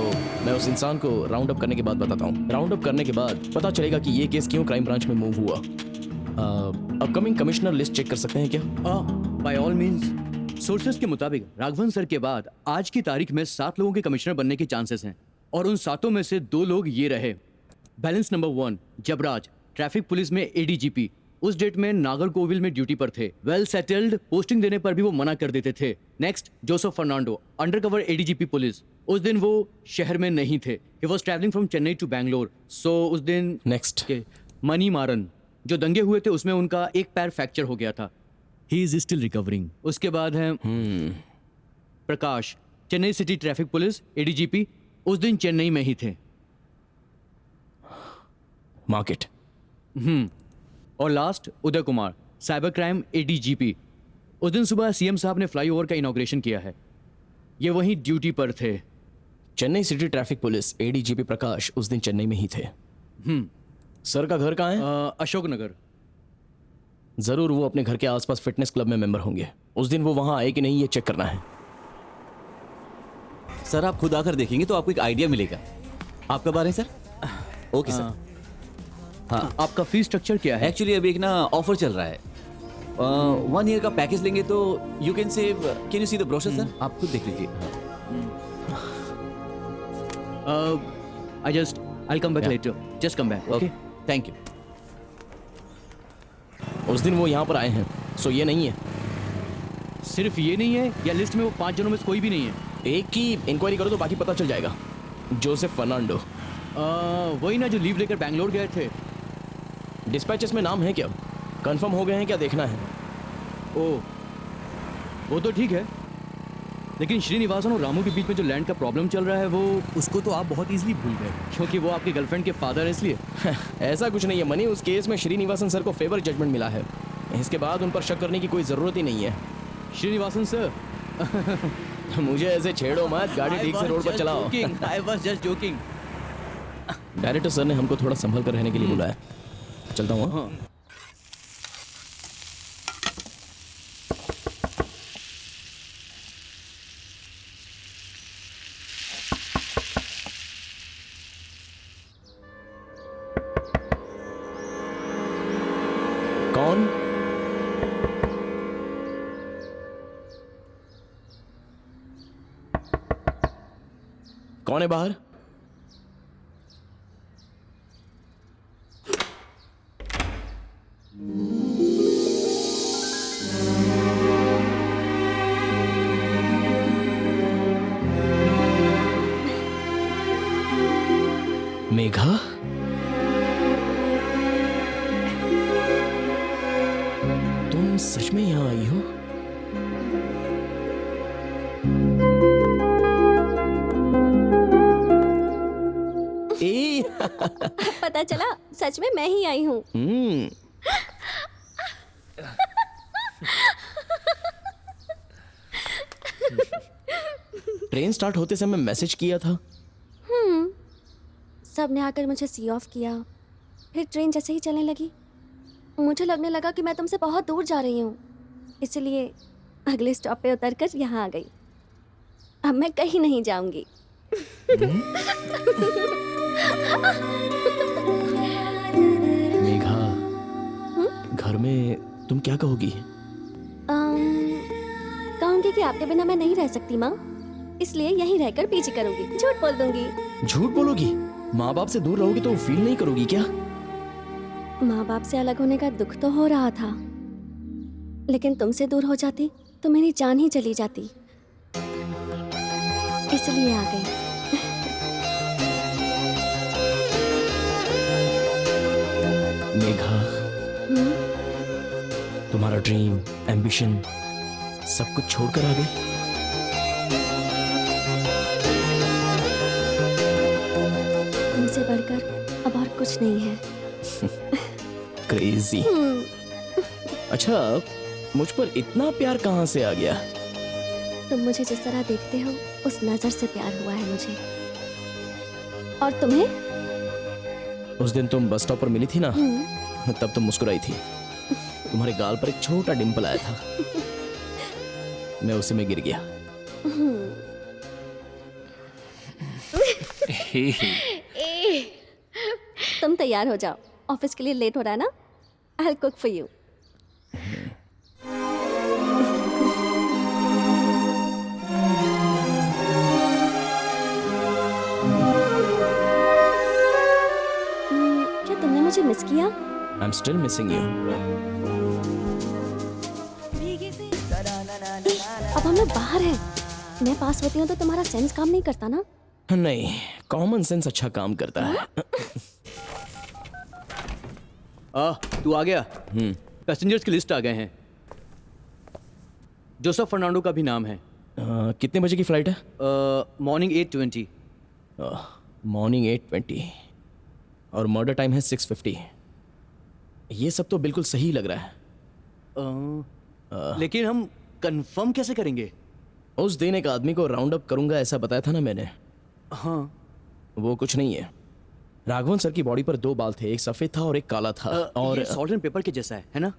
मैं उस इंसान को राउंड अप करने के बाद बताता हूँ। राउंड अप करने के बाद पता चलेगा कि ये केस क्यों क्राइम ब्रांच में मूव हुआ। अपकमिंग कमिश्नर लिस्ट चेक कर सकते हैं क्या? Bye all means. सोर्सेस के मुताबिक राघवन सर के बाद आज की तारीख में 7 लोगों के कमिश्नर बनने के चांसेस हैं, और उन 7 में से 2 लोग ये रहे। Balance number 1 Jabaraj, traffic police में ADGP, उस डेट में नागरकोविल में ड्यूटी पर थे। वेल सेटल्ड, पोस्टिंग देने पर भी वो मना कर देते थे। Next Joseph Fernando, undercover ADGP police. उस दिन वो शहर में नहीं थे। He was travelling from Chennai to Bangalore. So उस दिन नेक्स्ट मनी मारन, जो दंगे हुए थे उसमें उनका एक पैर फ्रैक्चर हो गया था. He is still recovering. उसके बाद है Prakash, Chennai city traffic police ADGP. उस दिन चेन्नई में ही थे. मार्केट. और last Uday Kumar, cyber crime ADGP. उस दिन सुबह सीएम साहब ने फ्लाईओवर का इनॉग्रेशन किया है. ये वहीं ड्यूटी पर थे. Chennai city traffic police ADGP Prakash उस दिन चेन्नई में ही थे. सर का घर कहाँ है? अशोक नगर. जरूर वो अपने घर के आसपास फिटनेस क्लब में मेंबर होंगे. उस दिन वो वहां आए कि नहीं ये चेक करना है. सर आप खुद आकर देखेंगे तो आपको एक आइडिया मिलेगा. आप कब आ रहे हैं सर? Okay sir. हाँ, आपका फीस स्ट्रक्चर क्या है? एक्चुअली अभी एक ना ऑफर चल रहा है. 1 ईयर का पैकेज लेंगे तो you can save. Can you see the brochure sir? आप खुद देख लीजिए. I'll come back later. Just come back. Okay. Thank you. उस दिन वो यहाँ पर आए हैं. सो ये नहीं है. सिर्फ ये नहीं है या लिस्ट में वो 5 जनों में से कोई भी नहीं है? एक की इंक्वायरी करो तो बाकी पता चल जाएगा. Joseph Fernando. वही ना जो लीव लेकर बैंगलोर गए थे. डिस्पैचेस में नाम है क्या? कंफर्म हो गए हैं क्या देखना है. ओह वो तो ठीक है, लेकिन श्रीनिवासन और रामू के बीच में जो लैंड का प्रॉब्लम चल रहा है वो उसको तो आप बहुत इजीली भूल गए क्योंकि वो आपके गर्लफ्रेंड के फादर है इसलिए. ऐसा कुछ नहीं है मनी. उस केस में श्रीनिवासन सर को फेवर जजमेंट मिला है. इसके बाद उन पर शक करने की कोई जरूरत ही नहीं है. श्रीनिवासन सर मुझे ऐसे छेड़ो मत. गाड़ी ठीक से रोड पर चलाओ. I was just joking. Director sir ने हमको थोड़ा संभल कर रहने के लिए बुलाया. चलता हूँ. हाँ. कौन? कौन है बाहर? मेघा? तुम सच में यहाँ आई हो? पता चला सच में मैं ही आई हूँ. ट्रेन स्टार्ट होते समय मैसेज किया था. सब ने आकर मुझे सी ऑफ किया. फिर ट्रेन जैसे ही चलने लगी मुझे लगने लगा कि मैं तुमसे बहुत दूर जा रही हूँ, इसलिए अगले स्टॉप पे उतरकर यहाँ आ गई. अब मैं कहीं नहीं जाऊंगी. मेघा, घर में तुम क्या कहोगी? कहूंगी कि आपके बिना मैं नहीं रह सकती माँ, इसलिए यहीं रहकर पीछे करूंगी. झूठ बोल दूंगी. झूठ बोलोगी? माँ बाप से दूर रहोगी तो फील नहीं करोगी क्या? माँ बाप से अलग होने का दुख तो हो रहा था, लेकिन तुमसे दूर हो जाती तो मेरी जान ही चली जाती, इसलिए आ गई. मेघा, तुम्हारा ड्रीम, एम्बिशन सब कुछ छोड़कर आ गई? तुमसे बढ़कर अब और कुछ नहीं है. क्रेजी. अच्छा, मुझ पर इतना प्यार कहाँ से आ गया? तुम मुझे जिस तरह देखते हो उस नजर से प्यार हुआ है मुझे. और तुम्हें? उस दिन तुम बस स्टॉप पर मिली थी ना, तब तुम मुस्कुराई थी. तुम्हारे गाल पर एक छोटा डिंपल आया था. मैं उसी में गिर गया. तुम तैयार हो जाओ, ऑफिस के लिए लेट हो रहा है ना. I'll cook for you. क्या तुमने मुझे मिस किया? I'm still missing you. अब हम लोग बाहर हैं. मैं पास होती हूँ तो तुम्हारा सेंस काम नहीं करता ना? नहीं, कॉमन सेंस अच्छा काम करता है. तू आ गया? पैसेंजर्स की लिस्ट आ गए हैं। जोसेफ फर्नांडो का भी नाम है। कितने बजे की फ्लाइट है? मॉर्निंग 8:20। मॉर्निंग 8:20 और मर्डर टाइम है 6:50। ये सब तो बिल्कुल सही लग रहा है। लेकिन हम कंफर्म कैसे करेंगे? उस दिन एक आदमी को राउंड अप करूंगा ऐसा बताया था ना मैंने। हाँ, वो कुछ नहीं है। राघवन सर की बॉडी पर 2 बाल थे, एक सफेद था और एक काला था। और सॉल्ट एंड पेपर के जैसा है ना?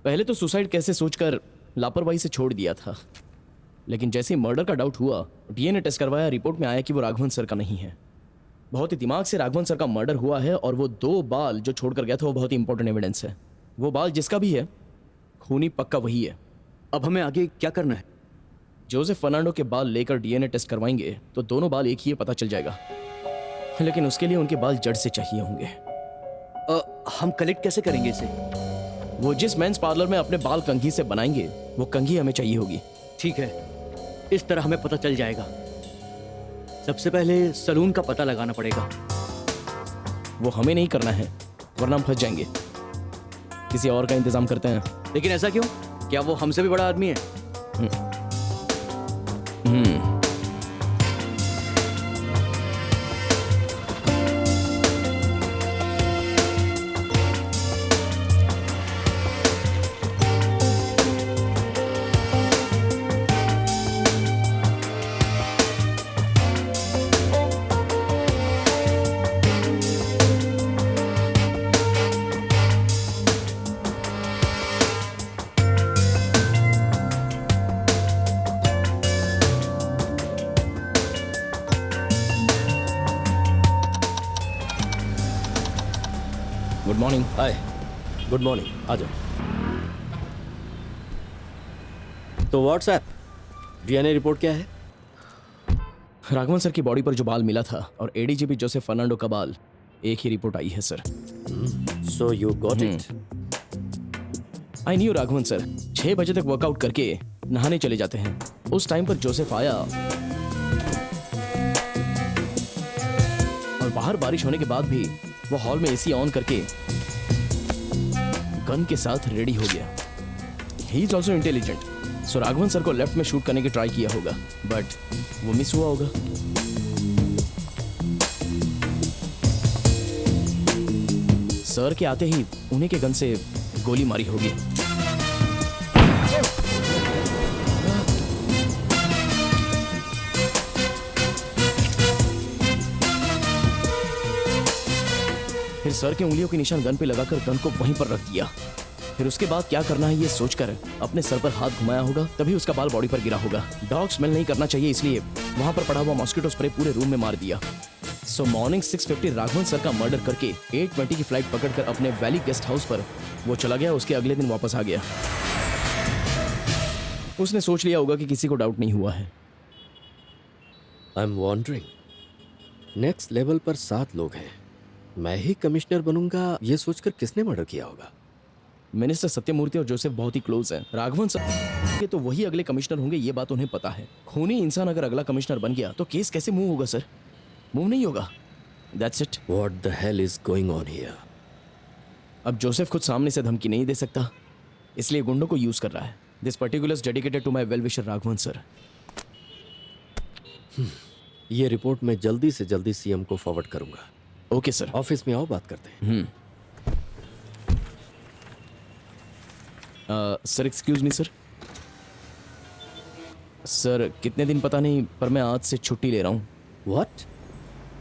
पहले तो सुसाइड कैसे सोचकर लापरवाही से छोड़ दिया था, लेकिन जैसे ही मर्डर का डाउट हुआ, डीएनए टेस्ट करवाया, रिपोर्ट में आया कि वो राघवन सर का नहीं है। बहुत ही दिमाग से राघवन सर का मर्डर हुआ है और वो 2 बाल जो छोड़कर गया था वो बहुत ही इंपॉर्टेंट एविडेंस है। वो बाल जिसका भी है, खूनी पक्का वही है। अब हमें आगे क्या करना है? जोसेफ फर्नांडो के बाल लेकर डीएनए टेस्ट करवाएंगे तो दोनों बाल एक ही है, पता चल जाएगा। लेकिन उसके लिए उनके बाल जड़ से चाहिए होंगे। हम कलेक्ट कैसे करेंगे इसे? वो जिस मेंस पार्लर में अपने बाल कंघी से बनाएंगे वो कंघी हमें चाहिए होगी। ठीक है, इस तरह हमें पता चल जाएगा। सबसे पहले सलून का पता लगाना पड़ेगा। वो हमें नहीं करना है वरना हम फंस जाएंगे। किसी और का इंतजाम करते हैं। लेकिन ऐसा क्यों? क्या वो हमसे भी बड़ा आदमी है? Good morning. Hi, good morning. आ जाओ। तो व्हाट्सएप डीएनए रिपोर्ट क्या है? राघवन सर की बॉडी पर जो बाल मिला था और एडीजीपी जोसेफ फर्नांडो का बाल, एक ही रिपोर्ट आई है sir. So you got it. I knew Raghavan sir 6 बजे तक वर्कआउट करके नहाने चले जाते हैं। उस टाइम पर जोसेफ आया और बाहर बारिश होने के बाद भी वो हॉल में एसी ऑन करके गन के साथ रेडी हो गया। He is also intelligent, so Raghavan sir को लेफ्ट में शूट करने की ट्राई किया होगा, बट वो मिस हुआ होगा। सर के आते ही उन्हीं के गन से गोली मारी होगी। फिर सर के उंगलियों के निशान गन पे लगाकर गन को वहीं पर रख दिया। फिर उसके बाद क्या करना है ये सोचकर अपने सर पर हाथ घुमाया होगा, तभी उसका बाल बॉडी पर गिरा होगा। डॉग स्मेल नहीं करना चाहिए इसलिए वहां पर पड़ा हुआ मॉस्किटो स्प्रे पूरे रूम में मार दिया। सो मॉर्निंग 6:50 राघवन सर का मर्डर करके 8:20 की फ्लाइट पकड़कर अपने वैली गेस्ट हाउस पर वो चला गया। उसके अगले दिन वापस आ गया। उसने सोच लिया होगा कि किसी को डाउट नहीं हुआ है। I am wondering, next level पर 7 लोग हैं, मैं ही कमिश्नर बनूंगा, ये सोचकर किसने मर्डर किया होगा? मिनिस्टर सत्यमूर्ति और जोसेफ बहुत ही क्लोज हैं। राघवन सर के तो वही अगले कमिश्नर होंगे, ये बात उन्हें पता है। खूनी इंसान अगर अगला कमिश्नर बन गया तो केस कैसे मूव होगा सर? मूव नहीं होगा। That's it. What the hell is going on here? अब जोसेफ खुद सामने से धमकी नहीं दे सकता, इसलिए गुंडों को यूज कर रहा है। This particulars dedicated to my well wisher Raghavan sir. ये रिपोर्ट मैं जल्दी से जल्दी सीएम को फॉरवर्ड करूंगा। Okay sir. ऑफिस में आओ, बात करते हैं। Sir excuse me sir. Sir कितने दिन पता नहीं, पर मैं आज से छुट्टी ले रहा हूँ। व्हाट?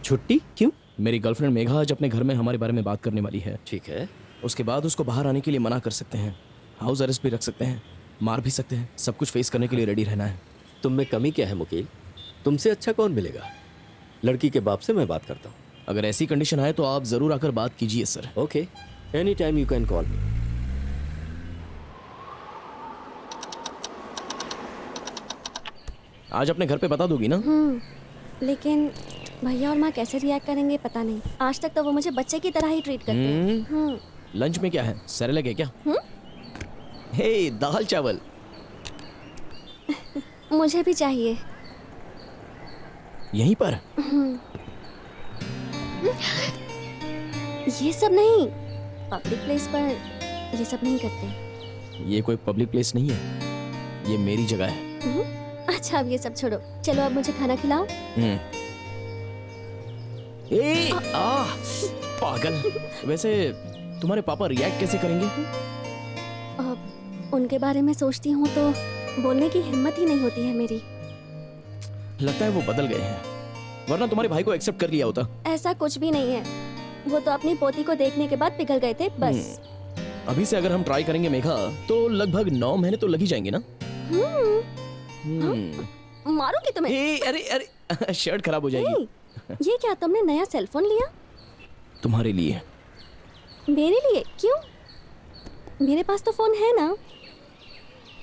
छुट्टी क्यों? मेरी गर्लफ्रेंड मेघा आज अपने घर में हमारे बारे में बात करने वाली है। ठीक है। उसके बाद उसको बाहर आने के लिए मना कर सकते हैं, हाउस अरेस्ट भी रख सकते हैं, मार भी सकते हैं। सब कुछ फेस करने के लिए रेडी रहना है। तुम में कमी क्या है मुकील? तुमसे अच्छा कौन मिलेगा? लड़की के बाप से मैं बात करता हूँ। अगर ऐसी कंडीशन आए तो आप जरूर आकर बात कीजिए sir. Okay, any time you can call मी। आज अपने घर पे बता दोगी ना? लेकिन भैया और माँ कैसे रिएक्ट करेंगे पता नहीं। आज तक तो वो मुझे बच्चे की तरह ही ट्रीट करते हैं। लंच में क्या है? सेरेलैक है क्या? हे, दाल चावल। मुझे भी चाहिए। यहीं पर? ये सब नहीं, पब्लिक प्लेस पर ये सब नहीं करते। ये कोई पब्लिक प्लेस नहीं है, ये मेरी जगह है। अच्छा अब ये सब छोड़ो, चलो अब मुझे खाना खिलाओ। पागल। वैसे तुम्हारे पापा रिएक्ट कैसे करेंगे? उनके बारे में सोचती हूँ तो बोलने की हिम्मत ही नहीं होती है मेरी। लगता है वो बदल गए हैं, वरना तुम्हारे भाई को एक्सेप्ट कर लिया होता। ऐसा कुछ भी नहीं है, वो तो अपनी पोती को देखने के बाद पिघल गए थे बस। अभी से अगर हम ट्राई करेंगे मेघा तो लगभग 9 महीने तो लग ही जाएंगे ना। मारूंगी तुम्हें। अरे अरे शर्ट खराब हो जाएगी। ये क्या तुमने नया सेलफोन लिया? तुम्हारे लिए। मेरे लिए? क्यों? मेरे पास तो फोन है ना।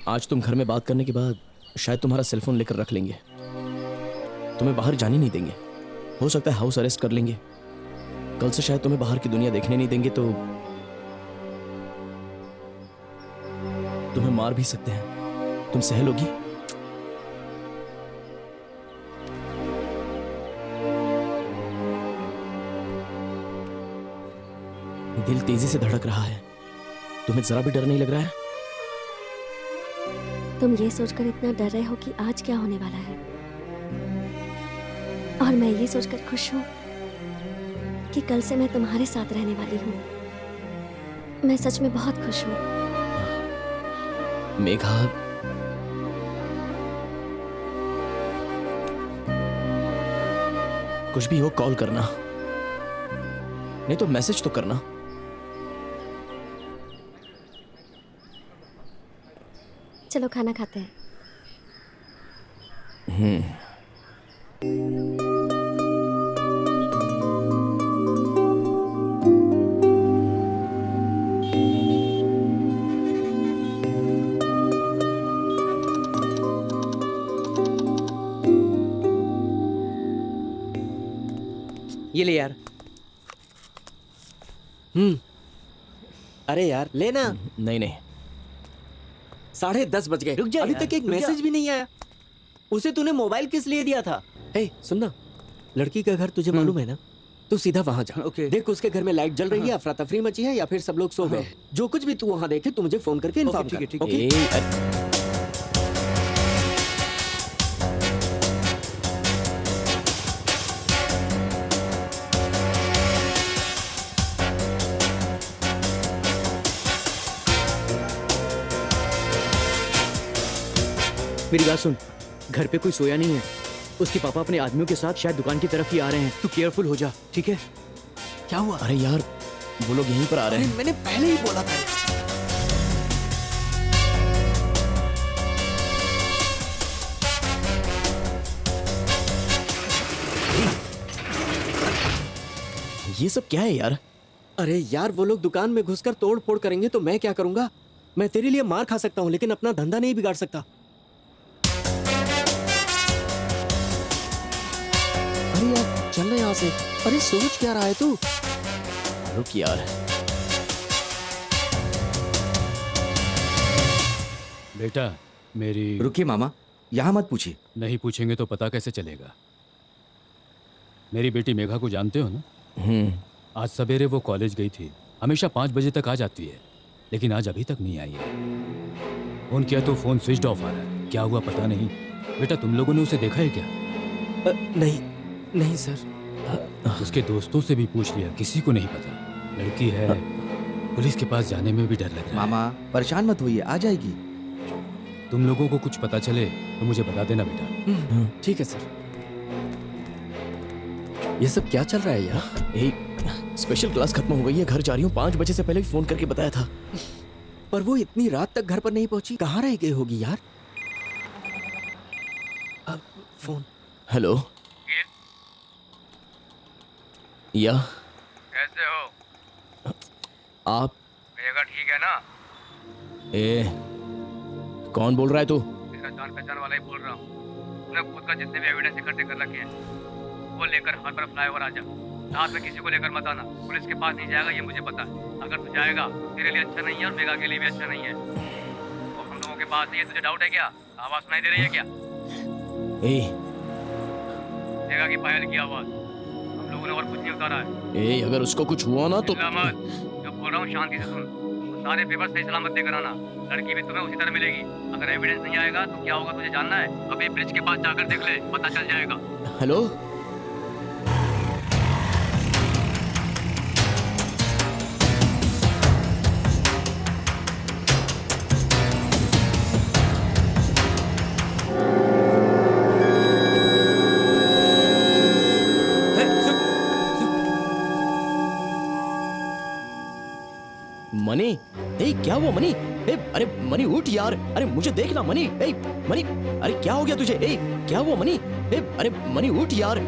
आज तुम घर में बात करने के बाद शायद तुम्हारा सेलफोन लेकर रख लेंगे, तुम्हें बाहर जाने नहीं देंगे, हो सकता है हाउस अरेस्ट कर लेंगे, कल से शायद तुम्हें बाहर की दुनिया देखने नहीं देंगे, तो तुम्हें मार भी सकते हैं। तुम सह लोगी? दिल तेजी से धड़क रहा है, तुम्हें जरा भी डर नहीं लग रहा है? तुम ये सोचकर इतना डर रहे हो कि आज क्या होने वाला है, और मैं ये सोचकर खुश हूँ कि कल से मैं तुम्हारे साथ रहने वाली हूँ। मैं सच में बहुत खुश हूँ। मेघा, कुछ भी हो कॉल करना, नहीं तो मैसेज तो करना। चलो खाना खाते हैं। ये ले यार। अरे यार लेना। नहीं नहीं, 10:30 बज गए, रुक जा अभी यार, तक एक रुक जा। मैसेज भी नहीं आया। उसे तूने मोबाइल किस लिए दिया था? ए सुनना, लड़की का घर तुझे मालूम है ना, तू सीधा वहां जा। ओके। देख उसके घर में लाइट जल रही है, अफरा तफरी मची है या फिर सब लोग सो गए हैं। जो कुछ भी तू वहां देखे तू मुझे फोन करके इन्फॉर्म ठीक है, कर। ठीक है। ओके? मेरी बात सुन, घर पे कोई सोया नहीं है, उसके पापा अपने आदमियों के साथ शायद दुकान की तरफ ही आ रहे हैं, तू केयरफुल हो जा, ठीक है? क्या हुआ? अरे यार वो लोग यहीं पर आ रहे हैं। मैंने पहले ही बोला था। ये सब क्या है यार? अरे यार वो लोग दुकान में घुसकर तोड़ फोड़ करेंगे तो मैं क्या करूंगा? मैं तेरे लिए मार खा सकता हूँ लेकिन अपना धंधा नहीं बिगाड़ सकता। अरे यार चल ना यहाँ से। अरे सोच क्या रहा है तू? रुक यार। बेटा मेरी। रुकिए मामा, यहाँ मत पूछिए। नहीं पूछेंगे तो पता कैसे चलेगा? मेरी बेटी मेघा को जानते हो ना? आज सवेरे वो कॉलेज गई थी, हमेशा 5 बजे तक आ जाती है, लेकिन आज अभी तक नहीं आई है। फोन किया तो फोन स्विच ऑफ आ रहा है, क्या हुआ पता नहीं। बेटा तुम लोगों ने उसे देखा है क्या? नहीं सर। उसके दोस्तों से भी पूछ लिया, किसी को नहीं पता। लड़की है, पुलिस के पास जाने में भी डर लग रहा है। मामा परेशान मत होइए, आ जाएगी। तुम लोगों को कुछ पता चले तो मुझे बता देना बेटा। ठीक है सर। ये सब क्या चल रहा है यार? एक स्पेशल क्लास खत्म हो गई है, घर जा रही हूँ। 5 बजे से पहले भी फोन करके बताया था। पर वो इतनी रात तक घर पर नहीं पहुंची, कहाँ रह गई होगी यार? फोन। हेलो या कैसे हो? आप? मेघा ठीक है ना? कौन बोल रहा है तू? तेरा जान पहचान वाला ही बोल रहा हूँ। तूने खुद का जितने भी एविडेंस इकट्ठे कर रखे हैं वो लेकर हर तरफ फ्लाईओवर आ जा। रात में किसी को लेकर मत आना, पुलिस के पास नहीं जाएगा ये मुझे पता है। अगर तू जाएगा तो तेरे लिए अच्छा नहीं है और मेघा के लिए भी अच्छा नहीं है। वो हम लोगों के पास ही है, तुझे डाउट है क्या? आवाज सुनाई दे रही है क्या? मेघा की पायल की आवाज। हम लोगों तूने और कुछ नहीं उतारा है। ए अगर उसको कुछ हुआ ना तो चिल्ला मत, जो बोल रहा हूँ शांति से सुन। वो सारे पेपर सही सलामत लेकर आना। लड़की भी तुम्हें उसी तरह मिलेगी। अगर एविडेंस नहीं आएगा तो क्या होगा तुझे जानना है? अभी ब्रिज के पास जाकर देख ले, पता चल जाएगा। हेलो मनी, ए क्या हुआ मनी? ए अरे मनी उठ यार, अरे मुझे देखना मनी। ए मनी, अरे क्या हो गया तुझे? ए क्या हुआ मनी? ए अरे मनी उठ यार,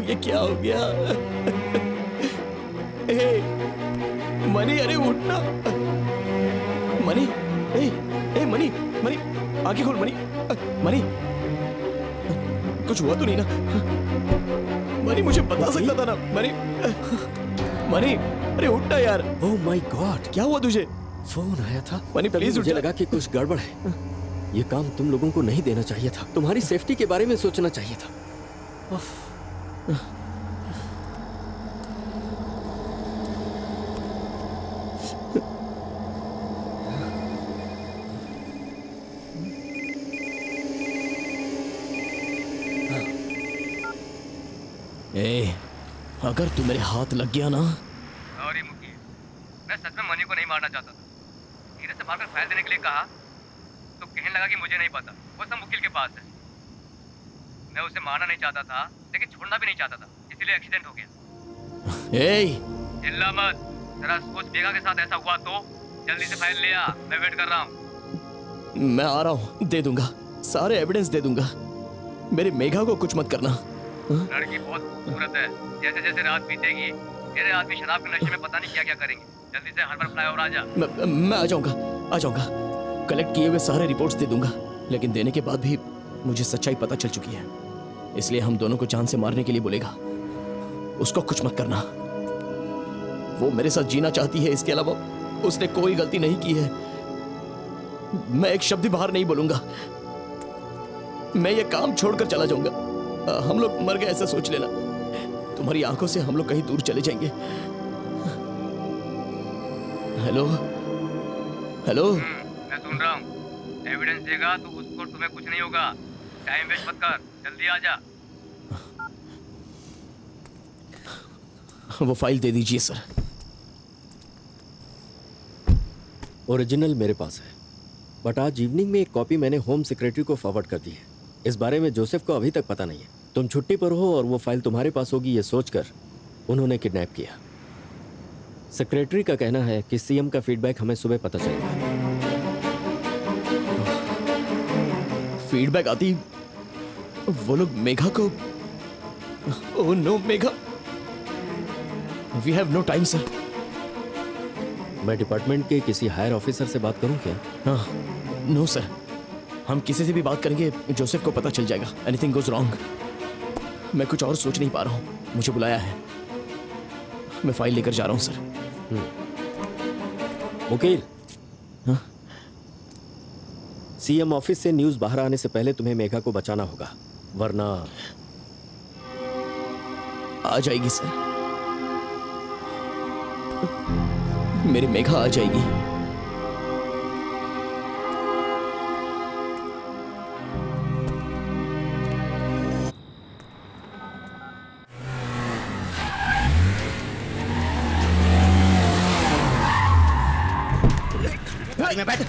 ये क्या हो गया? ए मनी अरे उठना मनी। ए मनी, मनी आंखें खोल मनी। मनी कुछ हुआ तो नहीं ना? मनी मुझे बता सकता था ना मनी। मनी अरे उठना यार। ओह माय गॉड, क्या हुआ तुझे? फोन आया था मनी प्लीज मुझे लगा कि कुछ गड़बड़ है। ये काम तुम लोगों को नहीं देना चाहिए था। तुम्हारी सेफ्टी के बारे में सोचना चाहिए था। ए अगर तू मेरे हाथ लग गया ना। सॉरी मुकी, मैं सच में मनी को नहीं मारना चाहता था। धीरे से मारकर फाइल देने के लिए कहा तो कहने लगा कि मुझे नहीं पता, वो सब वकील के पास है। मैं उसे मारना नहीं चाहता था लेकिन छोड़ना भी नहीं चाहता था, इसीलिए एक्सीडेंट हो गया। ए चिल्ला मत, जरा सोच बेगा के साथ ऐसा हुआ तो। जल्दी से फाइल ले आ, मैं वेट कर रहा हूँ। मैं आ रहा हूँ, दे दूंगा सारे एविडेंस दे दूंगा। मेरे मेघा को कुछ मत करना। लड़की बहुत खूबसूरत है। जैसे जैसे रात बीतेगी तेरे आदमी शराब के नशे में पता नहीं क्या क्या करेंगे। जल्दी से हर्बल फ्लाईओवर आ जा। मैं आ जाऊंगा। कलेक्ट किए हुए सारे रिपोर्ट्स दे दूंगा, लेकिन देने के बाद भी मुझे सच्चाई पता चल चुकी है, इसलिए हम दोनों को जान से मारने के लिए बोलेगा। उसको कुछ मत करना। वो मेरे साथ जीना चाहती है, इसके अलावा उसने कोई गलती नहीं की है। मैं एक शब्द भी बाहर नहीं बोलूंगा। मैं ये काम छोड़कर चला जाऊंगा। हम लोग मर गए ऐसा सोच लेना। तुम्हारी आंखों से हम लोग कहीं दूर चले जाएंगे। हेलो हेलो, मैं सुन रहा हूँ। एविडेंस देगा तो उसको तुम्हें कुछ नहीं होगा। टाइम वेस्ट मत कर, जल्दी आ जा। वो फाइल दे दीजिए सर। ओरिजिनल मेरे पास है, बट आज इवनिंग में एक कॉपी मैंने होम सेक्रेटरी को फॉरवर्ड कर दी है। इस बारे में जोसेफ को अभी तक पता नहीं है। तुम छुट्टी पर हो और वो फाइल तुम्हारे पास होगी ये सोचकर उन्होंने किडनैप किया। सेक्रेटरी का कहना है कि सीएम का फीडबैक हमें सुबह पता चलेगा। फीडबैक आती वो लोग मेघा को। Oh no Megha, we have no time sir. मैं डिपार्टमेंट के किसी हायर ऑफिसर से बात करूं क्या? हाँ, नो सर, हम किसी से भी बात करेंगे जोसेफ को पता चल जाएगा। Anything goes wrong. मैं कुछ और सोच नहीं पा रहा हूँ। मुझे बुलाया है, मैं फाइल लेकर जा रहा हूँ सर। मुकील, सीएम ऑफिस से न्यूज़ बाहर आने से पहले तुम्हें मेघा को बचाना होगा, वरना आ जाएगी सर, मेरी मेघा आ जाएगी। में बैठ।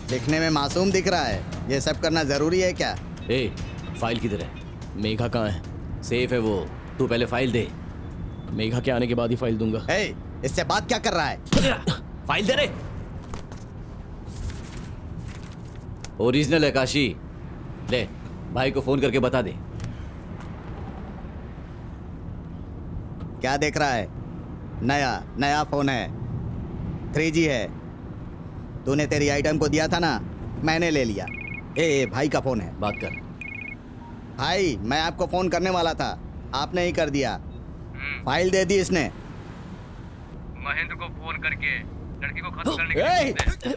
दिखने में मासूम दिख रहा है, ये सब करना जरूरी है क्या? ए, फाइल किधर है? मेघा कहाँ है? सेफ है वो, तू पहले फाइल दे। मेघा के आने के बाद ही फाइल दूंगा। इससे बात क्या कर रहा है? फाइल दे रे। ओरिजिनल है काशी, ले भाई को फोन करके बता दे। क्या देख रहा है? नया फोन है, 3G है। तूने तेरी आइटम को दिया था ना, मैंने ले लिया। भाई का फोन है, बात कर। भाई मैं आपको फोन करने वाला था, आपने ही कर दिया। फाइल दे दी इसने। महेंद्र को फोन करके लड़की को खत्म करने के लिए।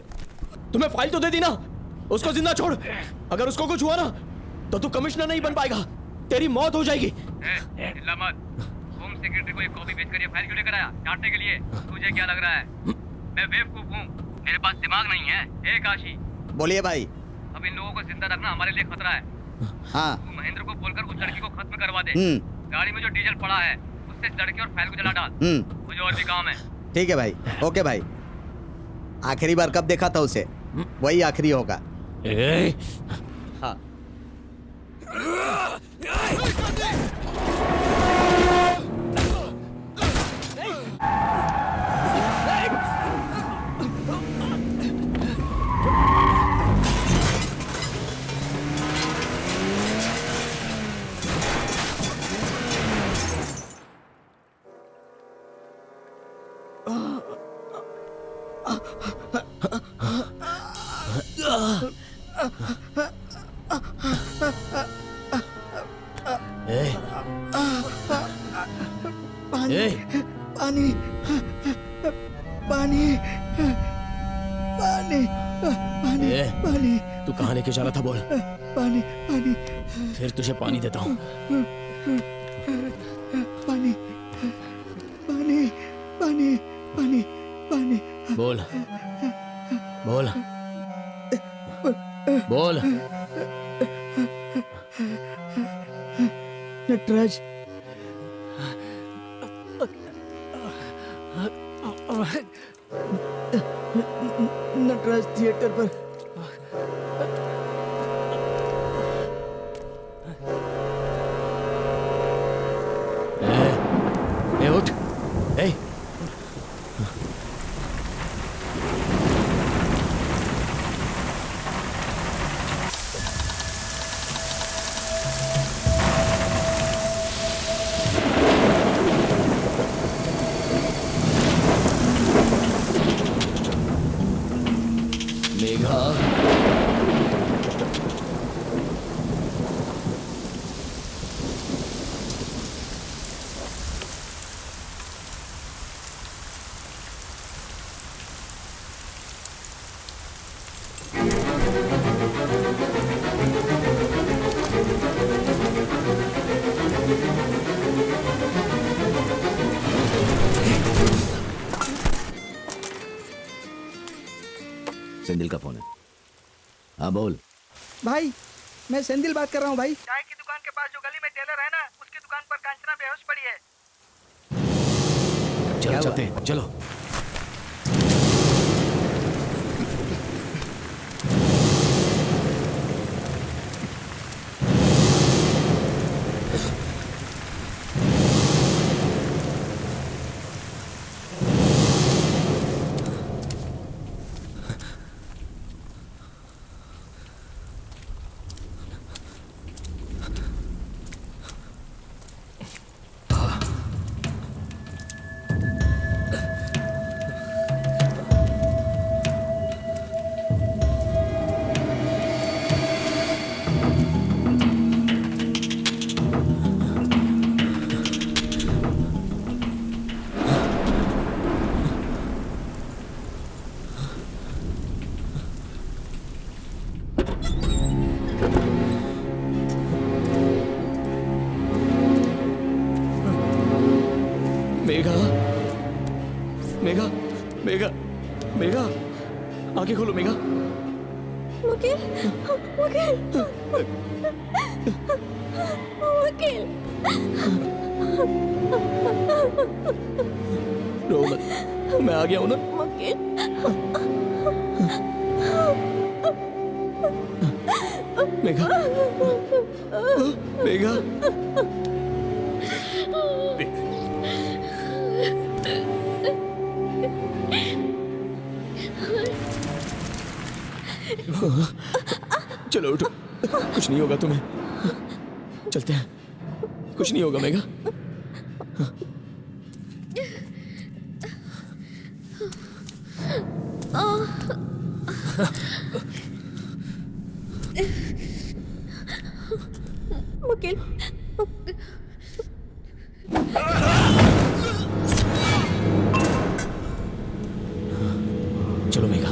तुम्हें फाइल तो दे दी ना, उसको जिंदा छोड़। अगर उसको कुछ हुआ ना तो तू कमिश्नर नहीं बन पाएगा, तेरी मौत हो जाएगी। चिल्ला मत। होम सेक्रेटरी को एक कॉपी भेजकर ये फाइल क्यों लेकर आया? डांटने के लिए? तुझे क्या लग रहा है मैं बेवकूफ हूँ? मेरे पास दिमाग नहीं है। ए काशी, बोलिए भाई। अब इन लोगों को जिंदा रखना हमारे लिए खतरा है। हाँ। तू महेंद्र को बोलकर उस लड़की को खत्म करवा दे। गाड़ी में जो डीजल पड़ा है उससे इस लड़की और फाइल को जला डाल। मुझे और भी काम है। ठीक है भाई, ओके भाई। आखिरी बार कब देखा था उसे? वही आखिरी होगा। हाँ। पानी पानी पानी पानी पानी पानी। तू कहाँ लेके जा रहा था बोल? पानी पानी। फिर तुझे पानी देता हूँ। पानी पानी पानी पानी पानी। बोल बोल बोल। नटराज, नटराज थिएटर पर उठ। मेघा, सेंदिल का फोन है। हाँ बोल। भाई मैं सेंदिल बात कर रहा हूँ भाई। चाय की दुकान के पास जो गली में टेलर है ना, उसकी दुकान पर कांचना बेहोश पड़ी है। चलो चलते हैं, चलो। मेघा, मेघा, मेघा, मेघा, आंखें खोलो मेघा। वकील, वकील, वकील। रो मत, मैं आ गया हूँ ना। वकील। मेघा, मेघा। चलो उठो, कुछ नहीं होगा तुम्हें। चलते हैं, कुछ नहीं होगा मेघा। वकील। चलो मेघा।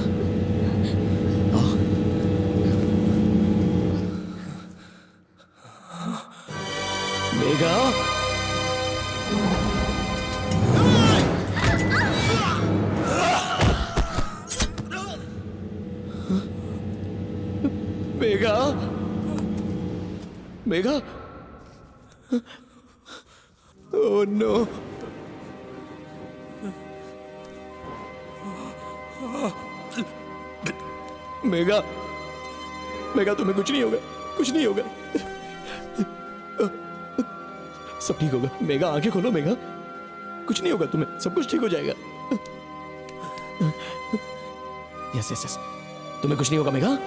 मेघा, मेघा, ओह नो, मेघा, मेघा तुम्हें कुछ नहीं होगा, कुछ नहीं होगा, सब ठीक होगा। मेघा आंखें खोलो, मेघा, कुछ नहीं होगा तुम्हें, सब कुछ ठीक हो जाएगा। यस यस यस, तुम्हें कुछ नहीं होगा मेघा।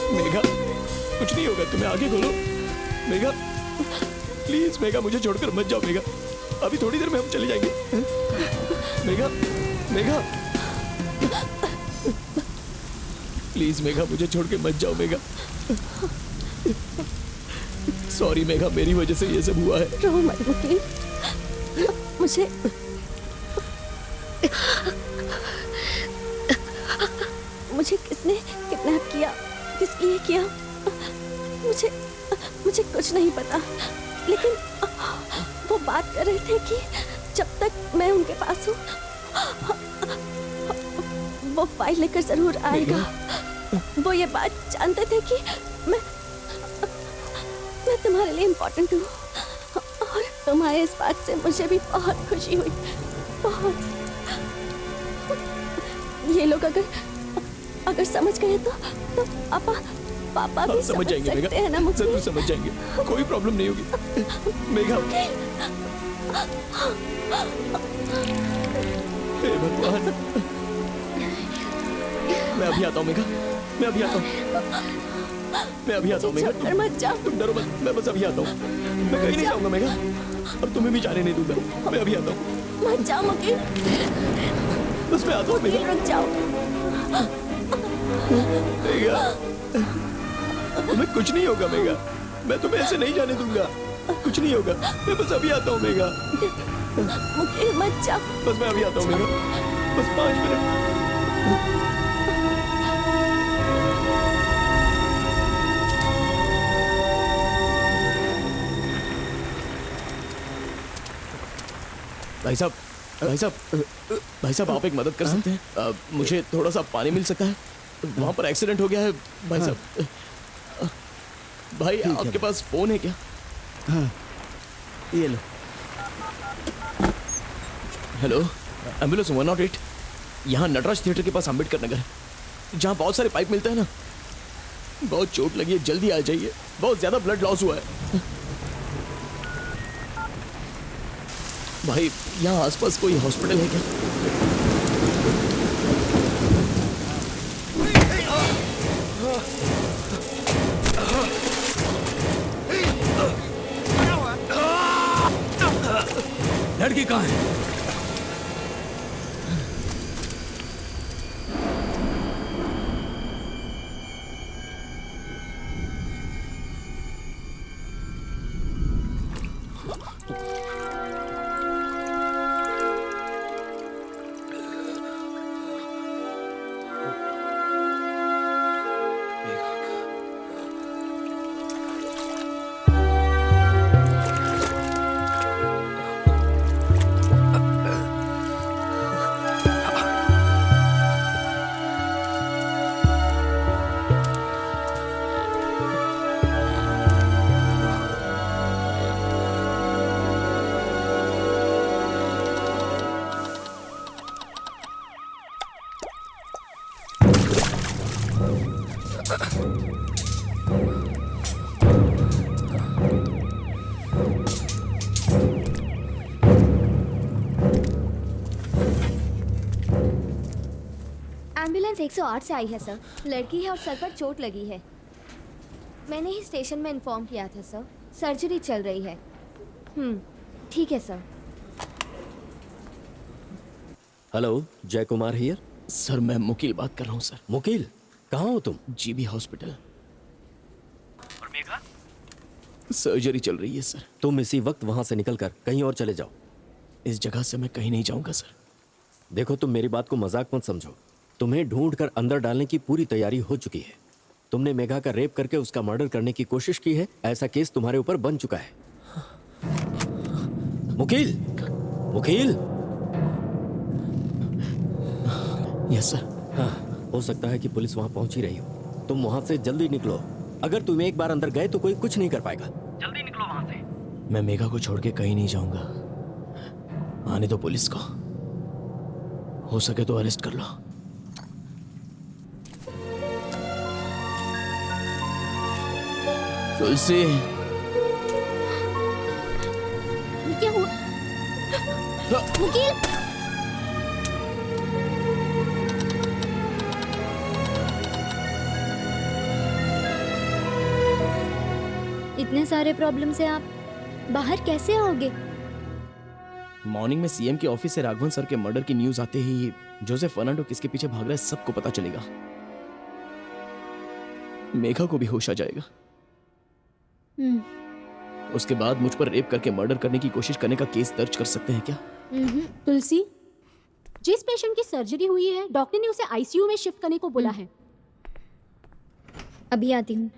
मेघा कुछ नहीं होगा तुम्हें, आंखें खोलो मेघा, प्लीज मेघा मुझे छोड़कर मत जाओ मेघा, अभी थोड़ी देर में हम चले जाएंगे। मेघा, मेघा, प्लीज मेघा मुझे छोड़ के मत जाओ मेघा। सॉरी मेघा, मेरी वजह से ये सब हुआ है। रो मत मुकेल, मुझे किसने किडनैप किया, किस लिए किया, मुझे कुछ नहीं पता, लेकिन वो बात कर रहे थे कि जब तक मैं उनके पास हूँ वो फाइल लेकर जरूर आएगा। वो ये बात जानते थे कि मैं तुम्हारे लिए इम्पोर्टेंट हूँ, और तुम्हारे इस बात से मुझे भी बहुत खुशी हुई, बहुत। ये लोग अगर समझ गए तो पापा भी समझ सकते हैं ना मुझे। जरूर समझ जाएंगे, कोई प्रॉब्लम नहीं होगी मेघा। हे भगवान, मैं अभी आता हूँ मेघा, मैं अभी आता हूँ, मैं अभी आता हूँ मेघा, मत जाओ, तुम डरो मत, मैं बस अभी आता हूँ, मैं कहीं नहीं जाऊँगा मेघा, अब तुम्हें भी जाने नहीं दूंगा, मैं अभी आता हूँ। मत जाओ मुकेल, बस मैं आता हूँ मेघा, रुक जाओ मेघा, तुम्हें कुछ नहीं होगा मेघा, मैं तुम्हें ऐसे नहीं जाने दूंगा, कुछ नहीं होगा, मैं बस अभी आता हूँ मेघा। मुकेल मत जाओ, बस मैं अभी आता हूँ मेघा, बस 5 मिनट। भाई साहब, भाई साहब, भाई साहब, आप एक मदद कर सकते हैं? मुझे थोड़ा सा पानी मिल सकता है? वहाँ पर एक्सीडेंट हो गया है भाई साहब। भाई आपके पास फोन है क्या? हाँ, ये लो। हेलो, एम्बुलेंस 108, यहाँ नटराज थिएटर के पास अम्बेडकर नगर, जहाँ बहुत सारे पाइप मिलते हैं ना, बहुत चोट लगी है, जल्दी आ जाइए, बहुत ज्यादा ब्लड लॉस हुआ है। भाई यहाँ आसपास कोई हॉस्पिटल है क्या? लड़की कहाँ है? एम्बुलेंस 108 से आई है सर, लड़की है और सर पर चोट लगी है। मैंने ही स्टेशन में इन्फॉर्म किया था सर, सर्जरी चल रही है। ठीक है सर। हेलो, जय कुमार हियर। सर मैं मुकील बात कर रहा हूँ सर। मुकील, कहाँ हो तुम? GB hospital. और मेघा? सर्जरी चल रही है सर। तुम इसी वक्त वहां से निकलकर कहीं और चले जाओ। इस जगह से मैं कहीं नहीं जाऊंगा सर। देखो, तुम मेरी बात को मजाक मत समझो। तुम्हें ढूंढकर अंदर डालने की पूरी तैयारी हो चुकी है। तुमने मेघा का रेप करके उसका मर्डर करने की कोशिश की है, ऐसा केस तुम्हारे ऊपर बन चुका है। मुकील, मुकील। Yes sir. हाँ, हो सकता है कि पुलिस वहां पहुंच ही रही हो। तुम वहां से जल्दी निकलो। अगर तुम एक बार अंदर गए तो कोई कुछ नहीं कर पाएगा। जल्दी निकलो वहां से। मैं मेघा को छोड़ के कहीं नहीं जाऊंगा। आने दो पुलिस को, हो सके तो अरेस्ट कर लो। तुलसी, क्या हुआ? मुकील, इतने सारे प्रॉब्लम से आप बाहर कैसे आओगे? मॉर्निंग में सीएम के ऑफिस से राघवन सर के मर्डर की न्यूज आते ही जोसेफ फर्नांडो किसके पीछे भाग रहा है सबको पता चलेगा। मेघा को भी होश आ जाएगा। उसके बाद मुझ पर रेप करके मर्डर करने की कोशिश करने का केस दर्ज कर सकते हैं क्या? तुलसी, जिस पेशेंट की सर्जरी हुई है डॉक्टर ने उसे आईसीयू में शिफ्ट करने को बोला है। अभी आती हूँ।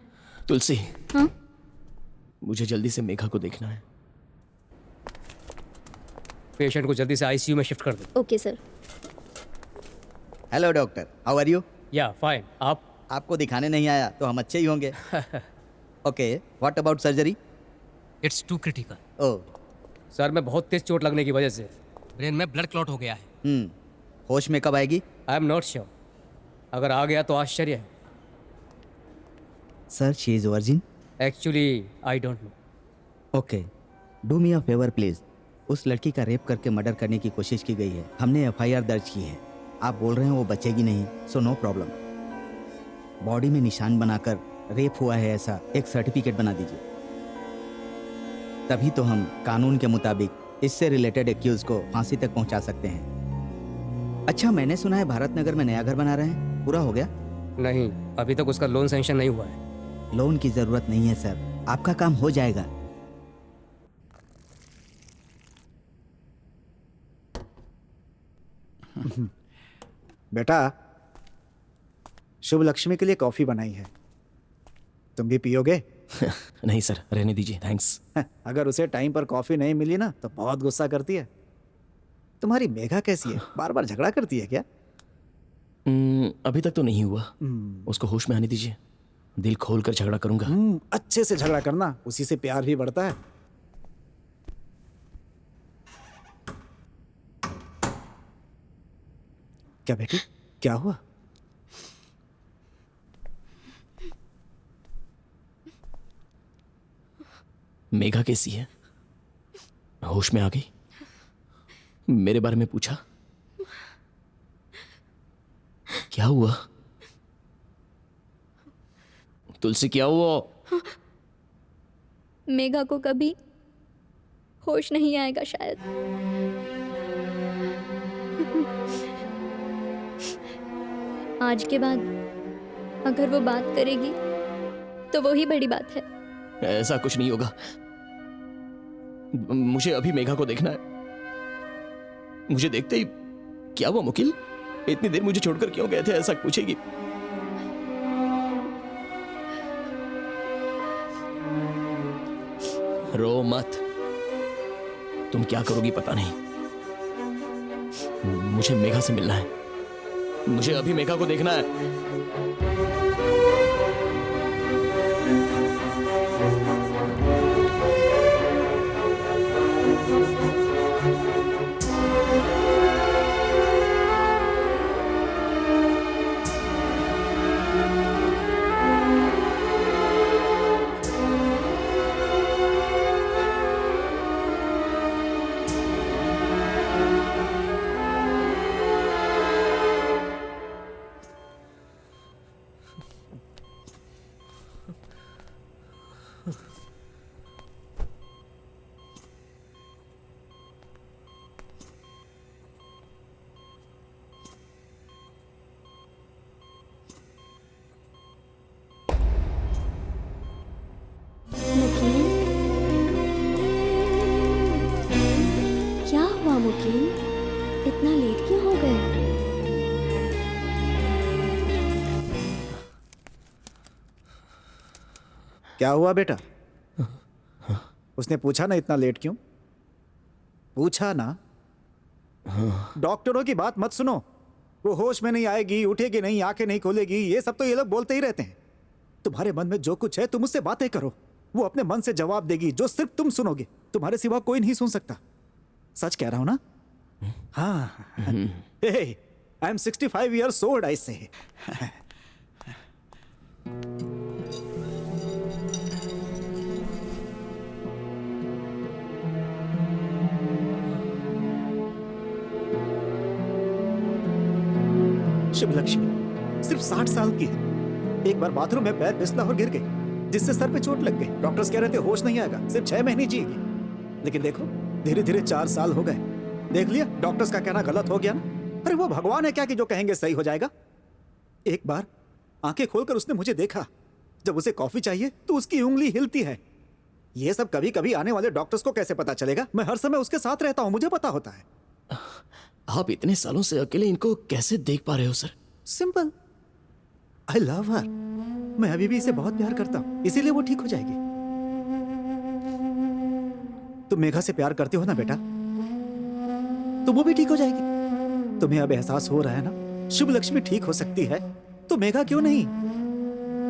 तुलसी, हाँ? मुझे जल्दी से मेघा को देखना है। पेशेंट को जल्दी से आईसीयू में शिफ्ट कर दो। Okay sir. Hello doctor, how are you? Yeah fine. आपको दिखाने नहीं आया तो हम अच्छे ही होंगे। Okay, what about surgery? It's too critical. Oh sir, में बहुत तेज चोट लगने की वजह से ब्रेन में ब्लड क्लॉट हो गया है। होश में कब आएगी? I am not sure. अगर आ गया तो आश्चर्य है। Sir, she is virgin? Actually I don't know. Okay, do me a favour please. उस लड़की का रेप करके मर्डर करने की कोशिश की गई है। हमने एफआईआर दर्ज की है। आप बोल रहे हैं वो बचेगी नहीं, सो नो प्रॉब्लम। बॉडी में निशान बनाकर रेप हुआ है ऐसा एक सर्टिफिकेट बना दीजिए, तभी तो हम कानून के मुताबिक इससे रिलेटेड एक्यूज को फांसी तक पहुंचा सकते हैं। अच्छा, मैंने सुना है भारत नगर में नया घर बना रहे हैं, पूरा हो गया? नहीं, अभी तक उसका लोन सैंक्शन नहीं हुआ है। लोन की जरूरत नहीं है सर, आपका काम हो जाएगा। बेटा, शुभ लक्ष्मी के लिए कॉफी बनाई है, तुम भी पियोगे? नहीं सर, रहने दीजिए, थैंक्स। अगर उसे टाइम पर कॉफी नहीं मिली ना तो बहुत गुस्सा करती है। तुम्हारी मेघा कैसी है? बार बार झगड़ा करती है क्या? अभी तक तो नहीं हुआ। उसको होश में आने दीजिए, दिल खोल कर झगड़ा करूंगा। अच्छे से झगड़ा करना, उसी से प्यार भी बढ़ता है। क्या बेटी, क्या हुआ? मेघा कैसी है? होश में आ गई? मेरे बारे में पूछा? क्या हुआ? तुलसी, क्या हुआ? मेघा को कभी होश नहीं आएगा शायद। आज के बाद अगर वो बात करेगी तो वही बड़ी बात है। ऐसा कुछ नहीं होगा। मुझे अभी मेघा को देखना है। मुझे देखते ही क्या हुआ मुकील? इतनी देर मुझे छोड़कर क्यों गए थे, ऐसा पूछेगी। रो मत, तुम क्या करोगी पता नहीं। मुझे मेघा से मिलना है, मुझे अभी मेघा को देखना है। क्या हुआ मुकीम? इतना लेट क्यों हो गए? क्या हुआ बेटा? उसने पूछा ना इतना लेट क्यों? पूछा ना। डॉक्टरों की बात मत सुनो, वो होश में नहीं आएगी, उठेगी नहीं, आंखें नहीं खोलेगी, ये सब तो ये लोग बोलते ही रहते हैं। तुम्हारे मन में जो कुछ है तुम उससे बातें करो, वो अपने मन से जवाब देगी जो सिर्फ तुम सुनोगे। तुम्हारे सिवा कोई नहीं सुन सकता। सच कह रहा हूं ना? हाँ। I am 65 years old, I say. Shiv Lakshmi सिर्फ 60 साल की है। एक बार बाथरूम में पैर फिसला और गिर गई, जिससे सर पे चोट लग गई। डॉक्टर्स कह रहे थे होश नहीं आएगा, सिर्फ 6 महीने जिएगी। लेकिन देखो धीरे धीरे 4 साल हो गए। देख लिया, डॉक्टर्स का कहना गलत हो गया ना। अरे वो भगवान है क्या कि जो कहेंगे सही हो जाएगा। एक बार आंखें खोलकर उसने मुझे देखा। जब उसे कॉफी चाहिए तो उसकी उंगली हिलती है। ये सब कभी कभी आने वाले डॉक्टर्स को कैसे पता चलेगा? मैं हर समय उसके साथ रहता हूं, मुझे पता होता है। आप इतने सालों से अकेले इनको कैसे देख पा रहे हो सर? सिंपल, आई लव हर। मैं अभी भी इसे बहुत प्यार करता हूं, इसीलिए वो ठीक हो जाएगी। तुम मेघा से प्यार करते हो ना बेटा, तो वो भी ठीक हो जाएगी। तुम्हें अब एहसास हो रहा है ना, शुभ लक्ष्मी ठीक हो सकती है तो मेघा क्यों नहीं?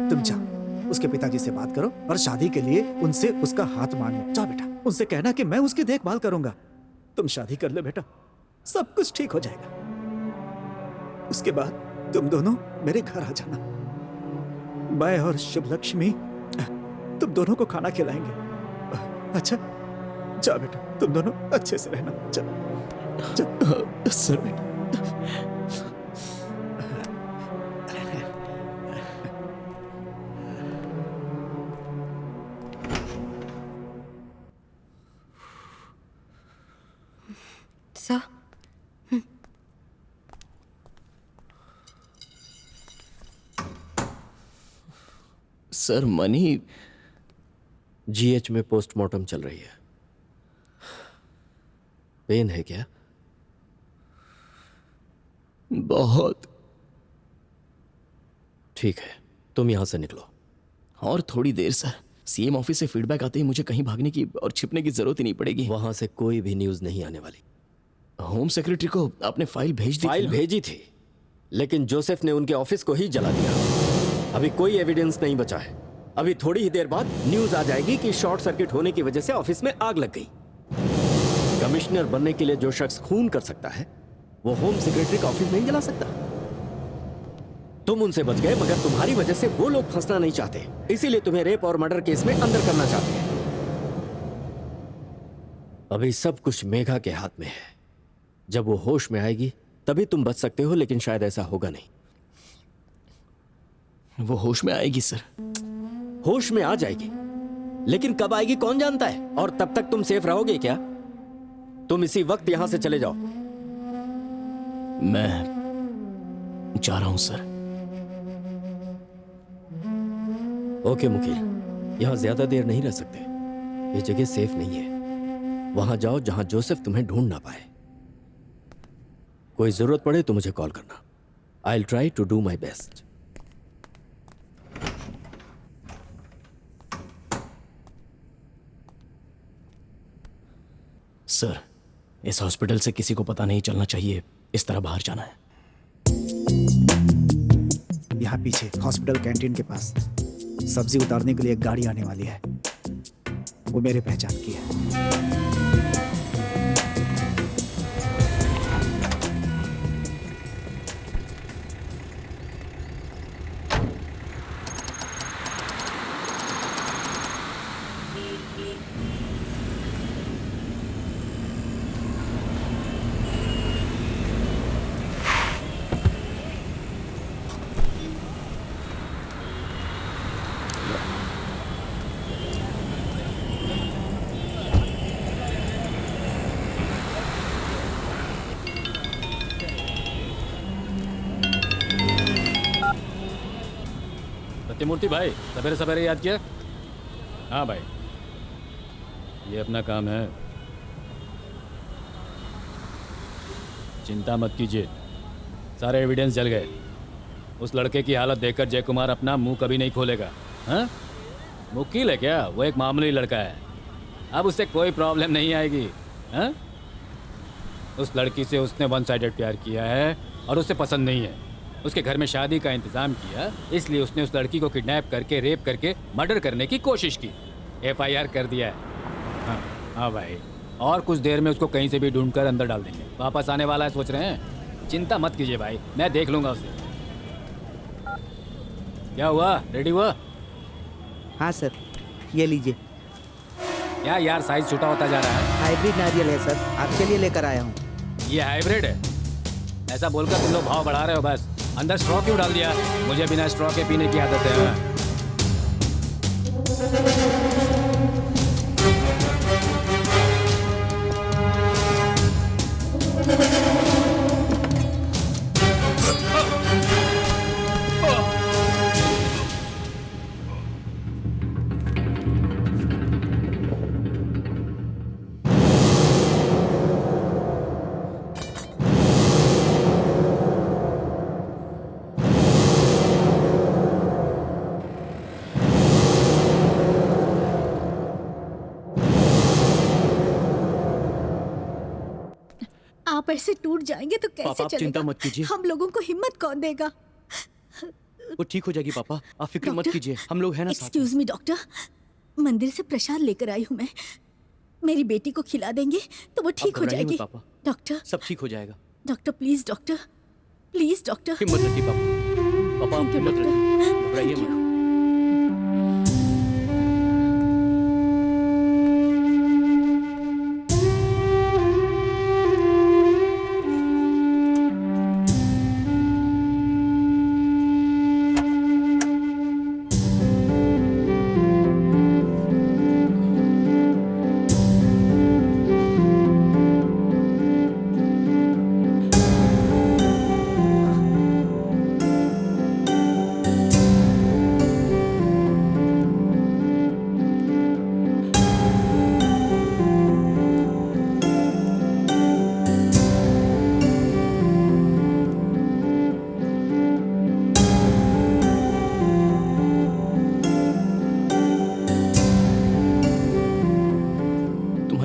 तुम जाओ, उसके पिताजी से बात करो और शादी के लिए उनसे उसका हाथ मांगो। जाओ बेटा, उनसे कहना कि मैं उसकी देखभाल करूंगा। तुम शादी कर लो बेटा, सब कुछ ठीक हो जाएगा। उसके बाद तुम दोनों मेरे घर आ जाना। मैं और शुभ लक्ष्मी तुम दोनों को खाना खिलाएंगे। अच्छा, जाओ बेटा, तुम दोनों अच्छे से रहना। सर बेटा। सर, सर मनी जीएच में पोस्टमार्टम चल रही है। पेन है क्या? बहुत। ठीक है, तुम यहां से निकलो। और थोड़ी देर सर, सीएम ऑफिस से फीडबैक आते ही मुझे कहीं भागने की और छिपने की जरूरत ही नहीं पड़ेगी। वहां से कोई भी न्यूज नहीं आने वाली। होम सेक्रेटरी को आपने फाइल भेज दी? फाइल भेजी थी, लेकिन जोसेफ ने उनके ऑफिस को ही जला दिया। अभी कोई एविडेंस नहीं बचा है। अभी थोड़ी ही देर बाद न्यूज आ जाएगी कि शॉर्ट सर्किट होने की वजह से ऑफिस में आग लग गई। कमिश्नर बनने के लिए जो शख्स खून कर सकता है, वो होम सेक्रेटरी का ऑफिस नहीं जला सकता। तुम उनसे बच गए, मगर तुम्हारी वजह से वो लोग फंसना नहीं चाहते, इसीलिए तुम्हें रेप और मर्डर केस में अंदर करना चाहते हैं। अभी सब कुछ मेघा के हाथ में है। जब वो होश में आएगी तभी तुम बच सकते हो, लेकिन शायद ऐसा होगा नहीं। वो होश में आएगी सर? होश में आ जाएगी, लेकिन कब आएगी कौन जानता है। और तब तक तुम सेफ रहोगे क्या? तुम इसी वक्त यहां से चले जाओ। मैं जा रहा हूं सर। ओके मुकील, यहां ज्यादा देर नहीं रह सकते। ये जगह सेफ नहीं है। वहां जाओ जहां जोसेफ तुम्हें ढूंढ ना पाए। कोई जरूरत पड़े तो मुझे कॉल करना। I will try to do my best. Sir, इस हॉस्पिटल से किसी को पता नहीं चलना चाहिए इस तरह बाहर जाना है। यहाँ पीछे हॉस्पिटल कैंटीन के पास सब्जी उतारने के लिए एक गाड़ी आने वाली है। वो मेरे पहचान की है। सत्यमूर्ति भाई, सवेरे सवेरे याद किया? हाँ भाई, ये अपना काम है, चिंता मत कीजिए, सारे एविडेंस जल गए। उस लड़के की हालत देखकर जय कुमार अपना मुंह कभी नहीं खोलेगा। हाँ, मुकील है क्या? वो एक मामूली लड़का है, अब उससे कोई प्रॉब्लम नहीं आएगी। हाँ, उस लड़की से उसने वन साइडेड प्यार किया है और उसे पसंद नहीं है। उसके घर में शादी का इंतजाम किया, इसलिए उसने उस लड़की को किडनैप करके रेप करके मर्डर करने की कोशिश की। FIR कर दिया है। हाँ हाँ भाई, और कुछ देर में उसको कहीं से भी ढूंढकर अंदर डाल देंगे। वापस आने वाला है सोच रहे हैं? चिंता मत कीजिए भाई, मैं देख लूंगा उसे। क्या हुआ, रेडी हुआ? हाँ सर, ये लीजिए। क्या यार, साइज छोटा होता जा रहा है। हाइब्रिड नारियल है सर, आपके लिए लेकर आया हूँ। ये हाइब्रिड है? ऐसा बोलकर तुम लोग भाव बढ़ा रहे हो बस। अंदर स्ट्रॉ क्यों डाल दिया? मुझे बिना स्ट्रॉ के पीने की आदत है। आप ऐसे टूट जाएंगे तो कैसे पापा, आप चलेगा? चिंता मत कीजिए। हम लोगों को हिम्मत कौन देगा? वो ठीक हो जाएगी पापा, आप फिक्र मत कीजिए, हम लोग हैं ना साथ में। एक्सक्यूज मी डॉक्टर, मंदिर से प्रसाद लेकर आई हूँ मैं। मेरी बेटी को खिला देंगे तो वो ठीक हो घबराइए मत जाएगी। पापा, डॉक्टर, सब ठीक हो जाएगा। Doctor please, doctor please, doctor हिम्मत रखिए पापा। पापा आप हिम्मत रखिए, घबराइए मत।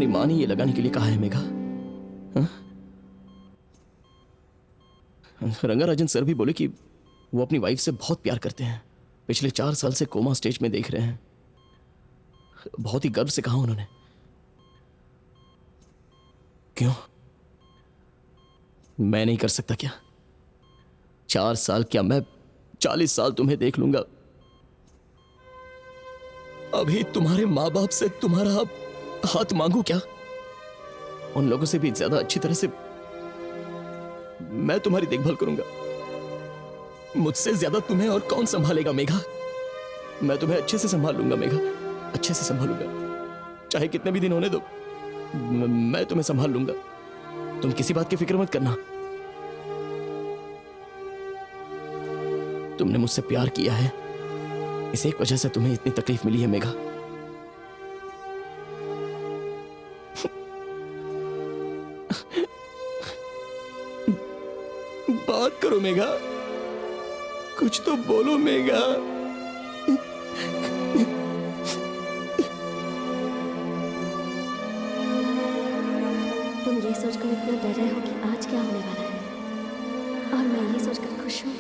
माँ ने ये लगाने के लिए कहा है मेघा? हाँ? रंगाराजन सर भी बोले कि वो अपनी वाइफ से बहुत प्यार करते हैं। पिछले 4 साल से कोमा स्टेज में देख रहे हैं। बहुत ही गर्व से कहा उन्होंने। क्यों मैं नहीं कर सकता क्या? 4 साल क्या, मैं 40 साल तुम्हें देख लूंगा। अभी तुम्हारे माँ बाप से तुम्हारा हाथ मांगू क्या? उन लोगों से भी ज्यादा अच्छी तरह से मैं तुम्हारी देखभाल करूंगा। मुझसे ज्यादा तुम्हें और कौन संभालेगा मेघा? मैं तुम्हें अच्छे से संभाल लूंगा मेघा, अच्छे से संभालूंगा। चाहे कितने भी दिन होने दो, मैं तुम्हें संभाल लूंगा। तुम किसी बात की फिक्र मत करना। तुमने मुझसे प्यार किया है, इस एक वजह से तुम्हें इतनी तकलीफ मिली है मेघा। बात करो मेघा, कुछ तो बोलो मेघा। तुम ये सोचकर इतना डर रहे हो कि आज क्या होने वाला है, और मैं ये सोचकर खुश हूँ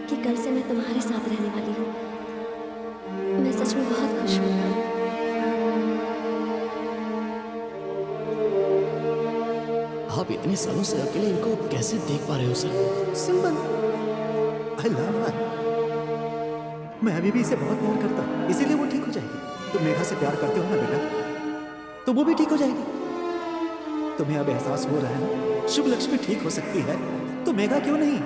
कि कल से मैं तुम्हारे साथ रहने वाली हूँ। मैं सच में बहुत खुश हूँ। आप इतने सालों से अकेले इनको कैसे देख पा रहे हो सर? सिंपल, आई लव हर। मैं अभी भी इसे बहुत प्यार करता हूँ, इसीलिए वो ठीक हो जाएगी। तुम मेघा से प्यार करते हो ना बेटा, तो वो भी ठीक हो जाएगी। तुम्हें अब एहसास हो रहा है ना, शुभ लक्ष्मी ठीक हो सकती है, तो मेघा क्यों नहीं?